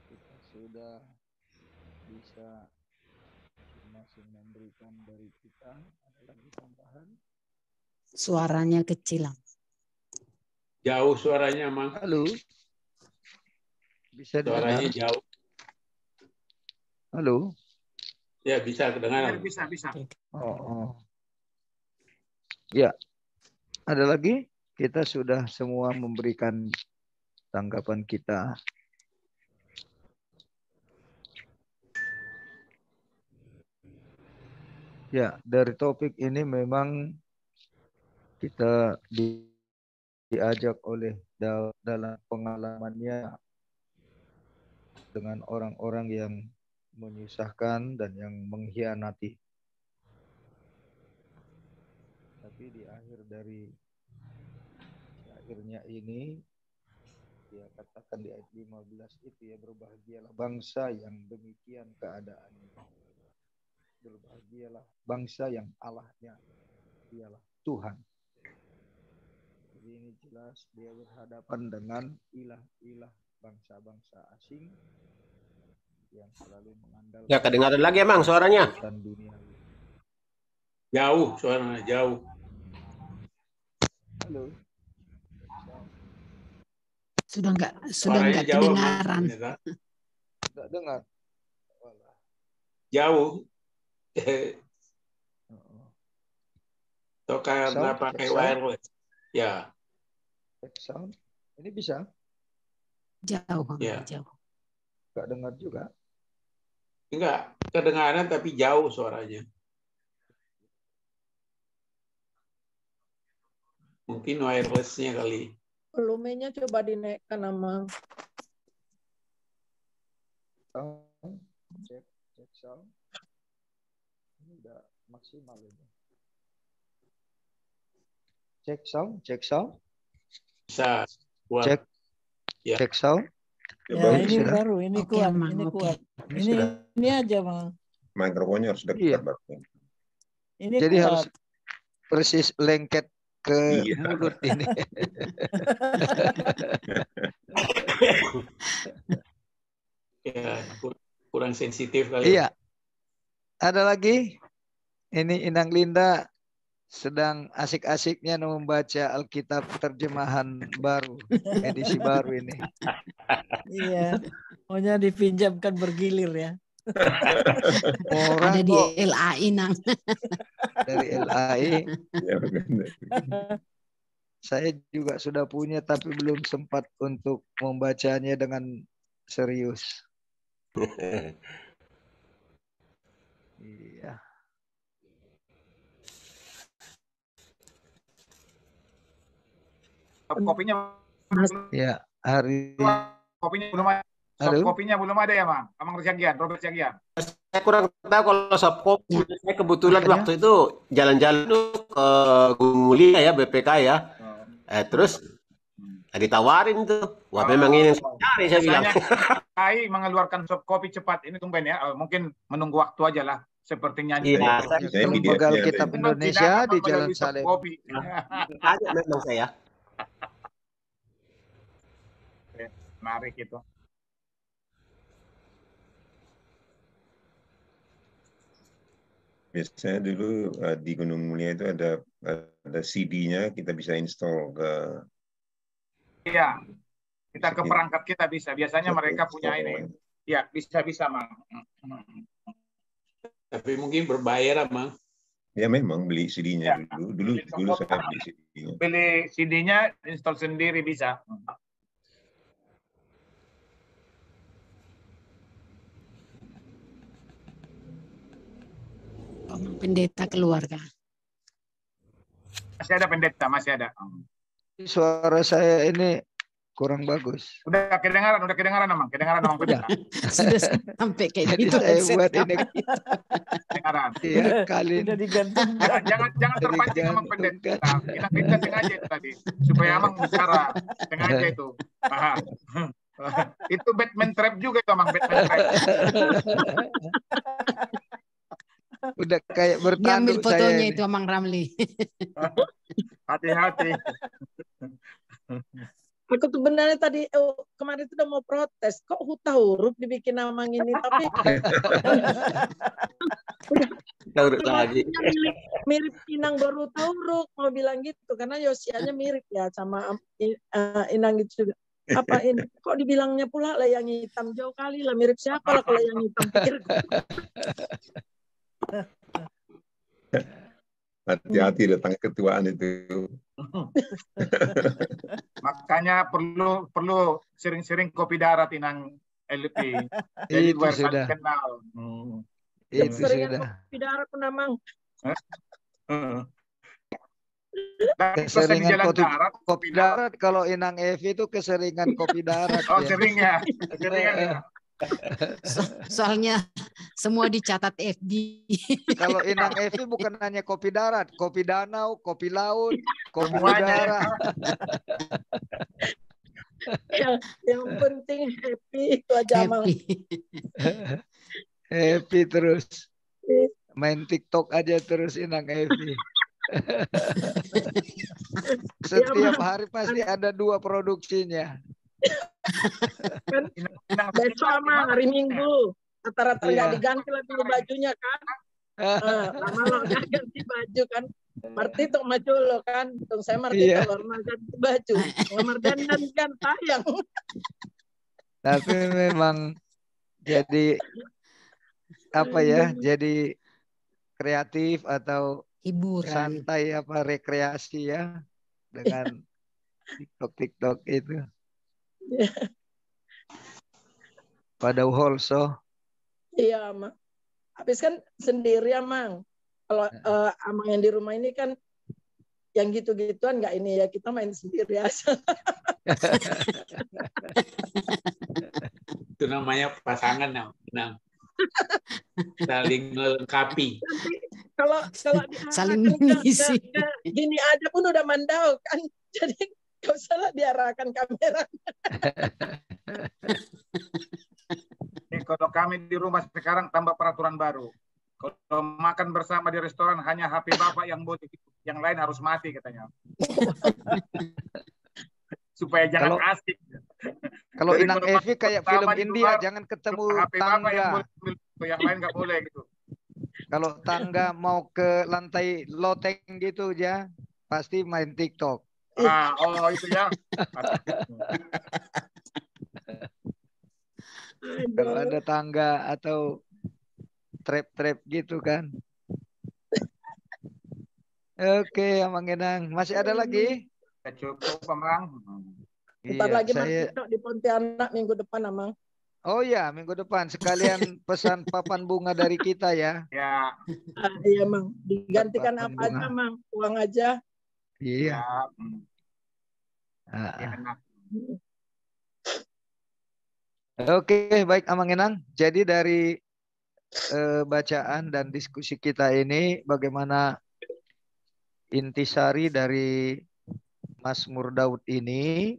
Kita sudah bisa masing memberikan dari kita. Ada lagi tambahan? Suaranya kecil. Jauh suaranya, Mang. Halo. Bisa suaranya dengar? Jauh. Halo. Ya, bisa kedengaran. Bisa. Oh. Ya. Ada lagi? Kita sudah semua memberikan tanggapan kita. Ya, dari topik ini memang kita diajak oleh dalam pengalamannya dengan orang-orang yang menyusahkan dan yang mengkhianati. Tapi di akhirnya ini dia katakan di ayat 15 itu ya, berbahagialah bangsa yang demikian keadaannya. Berbahagialah bangsa yang Allahnya ialah Tuhan. Jadi ini jelas dia berhadapan dengan ilah-ilah bangsa-bangsa asing yang selalu mengandalkan. Ya, kedengaran lagi emang suaranya. Dunia. Jauh, suaranya jauh. Halo. Sudah Suaranya enggak jauh, Mang. kedengaran. Nggak dengar. Jauh. Atau karena Sound, pakai sound. wireless. Ya. Cek sound. Ini bisa? Jauh, Ya. jauh. Nggak dengar juga. Enggak, kedengaran tapi jauh suaranya. Mungkin wireless-nya kali. Volumenya coba dinaikkan, Amang. Sound. Cek sound. Ini udah maksimal ini. Cek sound. Bisa buat. Cek. Ya. Cek sound. Ya, Bagus ini ya. baru, ini Oke, kuat, Mang, ini oke. kuat. Ini sudah. Ini aja, Mang. Mikrofonnya harus dekat, Iya. Bang. Ini Jadi kuat. harus persis lengket ke Iya. mulut ini. Ya, kurang sensitif kali. Iya. Ada lagi? Ini Inang Linda sedang asik-asiknya membaca Alkitab terjemahan baru, edisi baru ini. Iya. Maunya dipinjamkan bergilir ya. Orang Ada di kok LAI, Nang. dari LAI. Ya, benar. Saya juga sudah punya tapi belum sempat untuk membacanya dengan serius. Iya. Kopinya Ya, hari kopinya belum ada. Halo? Kopinya belum ada ya, Mang? Amang Resiagian, Robert Siagian. Saya kurang tahu kalau soft copy. Saya kebetulan Makanya. waktu itu jalan-jalan tuh ke Gunung Mulia ya, BPK ya. Terus ditawarin tuh. Wah, memang ini yang saya cari, saya bilang. KAI mengeluarkan soft copy cepat. Ini tumben ya. Mungkin menunggu waktu aja lah. Sepertinya Iya, Saya Belum PDF-nya Pegal ada Kitab ini. Indonesia di Jalan Salem. ada memang saya. Menarik itu. Biasanya dulu di Gunung Mulia itu ada CD-nya, kita bisa install ke. Iya. Kita ke perangkat kita bisa. Biasanya mereka punya ini. Ya, bisa, Mang. Tapi mungkin berbayar, Mang. Ya memang beli CD-nya Ya. dulu saya beli CD-nya. Beli CD-nya, install sendiri bisa. Pendeta keluarga. Masih ada pendeta, masih ada. Suara saya ini kurang bagus. Udah kedengaran, Amang. Kedengaran, Amang pendeta. Sudah sampai kayak Jadi gitu. saya buat ini Kedengaran. ya kali Udah digantung. Jangan terpancing Amang pendeta. Kita sengaja itu tadi. Supaya Amang bicara. Sengaja itu. Aha. Itu Batman Trap juga itu, Amang. Batman Trap. udah kayak Diambil bertanduk saya fotonya ini. itu Amang Ramli. Hati-hati. Aku tuh benarnya tadi kemarin tuh udah mau protes, kok huta huruf dibikin Amang ini, tapi Tahu lagi. mirip Inang baru tahu huruf mau bilang gitu karena Yosianya mirip ya sama Inang itu juga. Apa ini? Kok dibilangnya pula lah yang hitam, jauh kali lah mirip siapa lah kalau yang hitam pikirku. Hati-hati datang ketuaan itu. Makanya perlu sering-sering kopi darat Inang LP. Jadi Itu biar sudah. saling kenal. Itu Seringan sudah. kopi darat pun Amang. Dan pas di Keseringan jalan darat, kopi darat. Kalau Inang Evi itu keseringan kopi darat. Oh, ya. sering ya. Keseringan ya. Soalnya semua dicatat FB. Kalau Inang Evi bukan hanya kopi darat, kopi danau, kopi laut, kopi Semuanya ya. udara. Yang penting happy itu aja Amang. Happy. Happy terus. Main TikTok aja terus Inang Evi. Setiap hari pasti ada 2 produksinya. Kan Inang besok Amang hari Minggu rata-rata nggak Iya. diganti lagi bajunya kan. Lama lo ganti baju kan. Marti tuh maju lo kan. Tung saya Marti Iya. telur ganti baju. Ngamar dandan kan tayang. Tapi memang jadi apa ya? Jadi kreatif atau Hiburan. santai apa rekreasi ya dengan TikTok itu. Pada Holso. Iya, Mang. Habis kan sendiri, Mang. Kalau Amang yang di rumah ini kan yang gitu-gituan nggak ini ya, kita main sendiri aja. Itu namanya pasangan, Nang. Saling melengkapi. Kalau Saling diarahkan mengisi. gini aja pun udah mandau kan. Jadi nggak usah lah diarahkan kamera. Kalau kami di rumah sekarang tambah peraturan baru. Kalau makan bersama di restoran hanya HP Bapak yang boleh, yang lain harus mati katanya. Supaya jangan asik. Kalau Inang Evi kayak film India, jangan ketemu HP Bapak yang tangga. boleh, yang lain nggak boleh gitu. Kalau tangga mau ke lantai loteng gitu ya, pasti main TikTok. Oh itu ya. Kalau ada tangga atau trap gitu kan. Oke, Amang Enang. Masih ada lagi? Cukup, Amang. Bentar Iya, lagi saya... TikTok di Pontianak minggu depan, Amang. Oh ya, minggu depan. Sekalian pesan papan bunga dari kita ya. Ya. Iya, Mang. Digantikan papan apa bunga. aja, Mang? Uang aja. Iya. Enak. Oke, baik Amang Enang. Jadi dari bacaan dan diskusi kita ini, bagaimana intisari dari Mazmur Daud ini,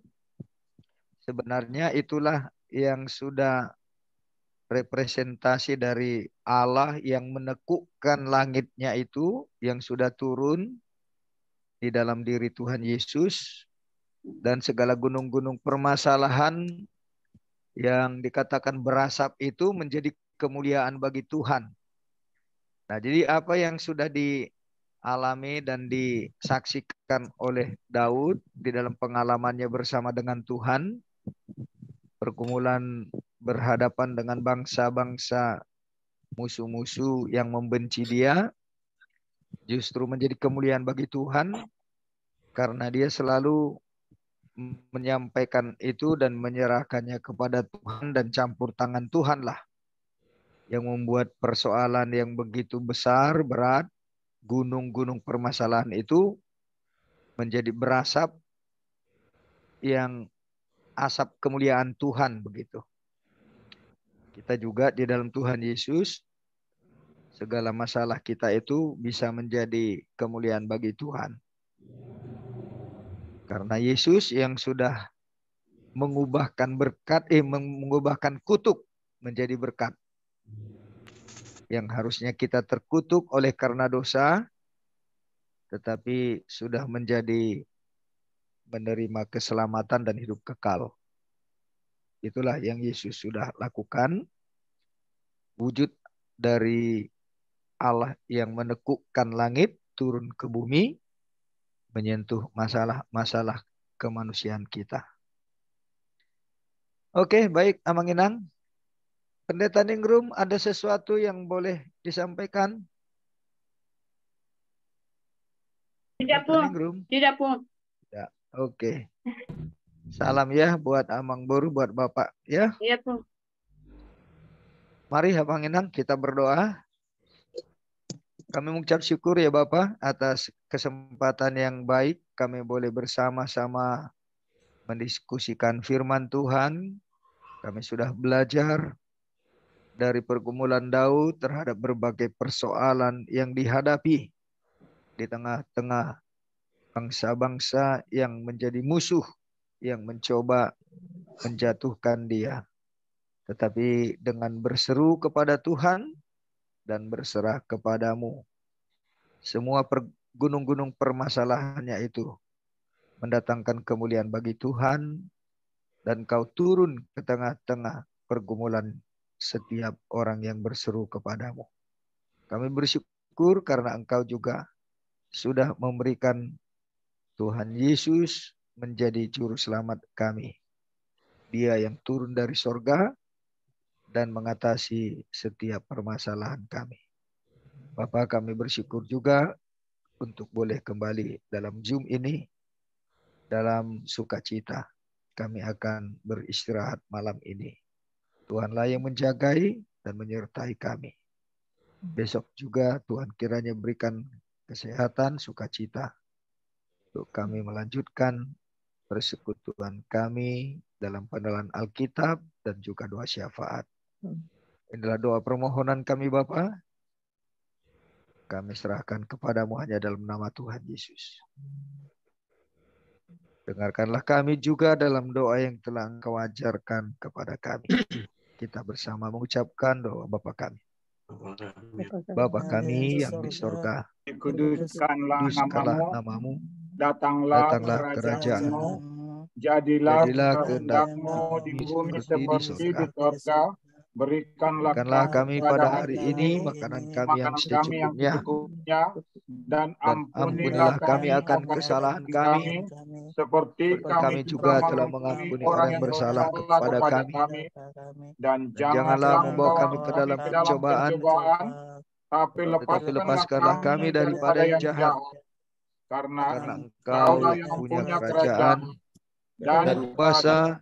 sebenarnya itulah yang sudah representasi dari Allah yang menekukkan langitnya itu, yang sudah turun di dalam diri Tuhan Yesus, dan segala gunung-gunung permasalahan yang dikatakan berasap itu menjadi kemuliaan bagi Tuhan. Nah, jadi apa yang sudah dialami dan disaksikan oleh Daud di dalam pengalamannya bersama dengan Tuhan, pergumulan berhadapan dengan bangsa-bangsa musuh-musuh yang membenci dia, justru menjadi kemuliaan bagi Tuhan karena dia selalu menyampaikan itu dan menyerahkannya kepada Tuhan, dan campur tangan Tuhan lah yang membuat persoalan yang begitu besar, berat, gunung-gunung permasalahan itu menjadi berasap yang asap kemuliaan Tuhan begitu. Kita juga di dalam Tuhan Yesus, segala masalah kita itu bisa menjadi kemuliaan bagi Tuhan. Karena Yesus yang sudah mengubahkan mengubahkan kutuk menjadi berkat. Yang harusnya kita terkutuk oleh karena dosa, tetapi sudah menjadi menerima keselamatan dan hidup kekal. Itulah yang Yesus sudah lakukan. Wujud dari Allah yang menekukkan langit turun ke bumi, menyentuh masalah-masalah kemanusiaan kita. Oke, baik Amang Inang. Pendeta Ningrum, ada sesuatu yang boleh disampaikan? Tidak pun. Tidak pun. Ya, oke. Salam ya buat Amang Boru, buat Bapak ya. Iya pun. Mari Amang Inang kita berdoa. Kami mengucap syukur ya Bapak atas kesempatan yang baik kami boleh bersama-sama mendiskusikan firman Tuhan. Kami sudah belajar dari pergumulan Daud terhadap berbagai persoalan yang dihadapi di tengah-tengah bangsa-bangsa yang menjadi musuh, yang mencoba menjatuhkan dia. Tetapi dengan berseru kepada Tuhan dan berserah kepadamu, semua gunung-gunung permasalahannya itu mendatangkan kemuliaan bagi Tuhan, dan kau turun ke tengah-tengah pergumulan setiap orang yang berseru kepadamu. Kami bersyukur karena Engkau juga sudah memberikan Tuhan Yesus menjadi juru selamat kami. Dia yang turun dari sorga dan mengatasi setiap permasalahan kami. Bapa, kami bersyukur juga untuk boleh kembali dalam Zoom ini dalam sukacita. Kami akan beristirahat malam ini. Tuhanlah yang menjagai dan menyertai kami. Besok juga Tuhan kiranya berikan kesehatan, sukacita untuk kami melanjutkan persekutuan kami dalam pengenalan Alkitab dan juga doa syafaat. Inilah doa permohonan kami Bapa. Kami serahkan kepadamu hanya dalam nama Tuhan Yesus. Dengarkanlah kami juga dalam doa yang telah Engkau ajarkan kepada kami. Kita bersama mengucapkan doa Bapa kami. Bapa kami yang di sorga, Dikuduskanlah namamu, datanglah datanglah kerajaanmu, kerajaanmu, jadilah jadilah kehendakmu di bumi seperti di sorga. Berikanlah kami pada hari ini makanan kami yang secukupnya, dan ampunilah kami akan kesalahan kami, seperti kami juga telah mengampuni orang yang bersalah kepada kami. Dan janganlah membawa kami ke dalam pencobaan, tapi lepaskanlah kami daripada yang jahat. Karena Engkau yang punya kerajaan dan kuasa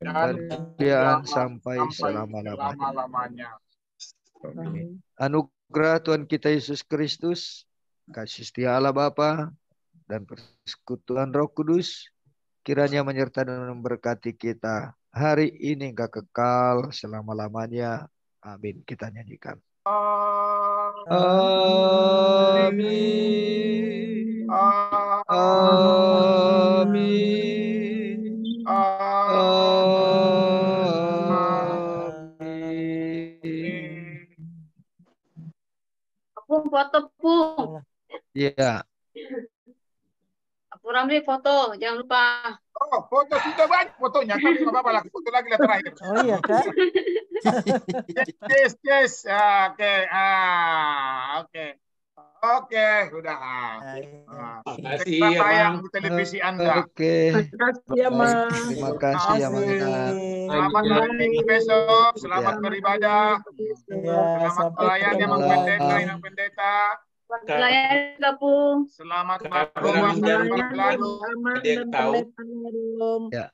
dan kemuliaan sampai selama-lamanya. Anugerah Tuhan kita Yesus Kristus, kasih setia Allah Bapa, dan persekutuan Roh Kudus kiranya menyertai dan memberkati kita hari ini hingga kekal selama-lamanya. Amin. Kita nyanyikan. Amin. Amin. Pung, foto Pung. Iya. Pung Ramli foto, jangan lupa. Oh, foto sudah banyak fotonya, tapi nggak apa-apa lah. Foto lagi lah terakhir. Oh iya Kak. Yes. Oke. Oke, sudah. Makasih Kita ya, tayang Bang. di televisi Anda. Oke. Makasih ya, Mas. Terima kasih ya Mang Inan. Selamat melanjutkan besok. Selamat beribadah. Ya, Selamat sampai pelayan yang ketemu pendeta, lagi. yang pendeta. Selamat Pung. Selamat Kak berdoa, Rum, selamat berlalu. Aman Ada yang dan tahu? pendeta belum. Ya.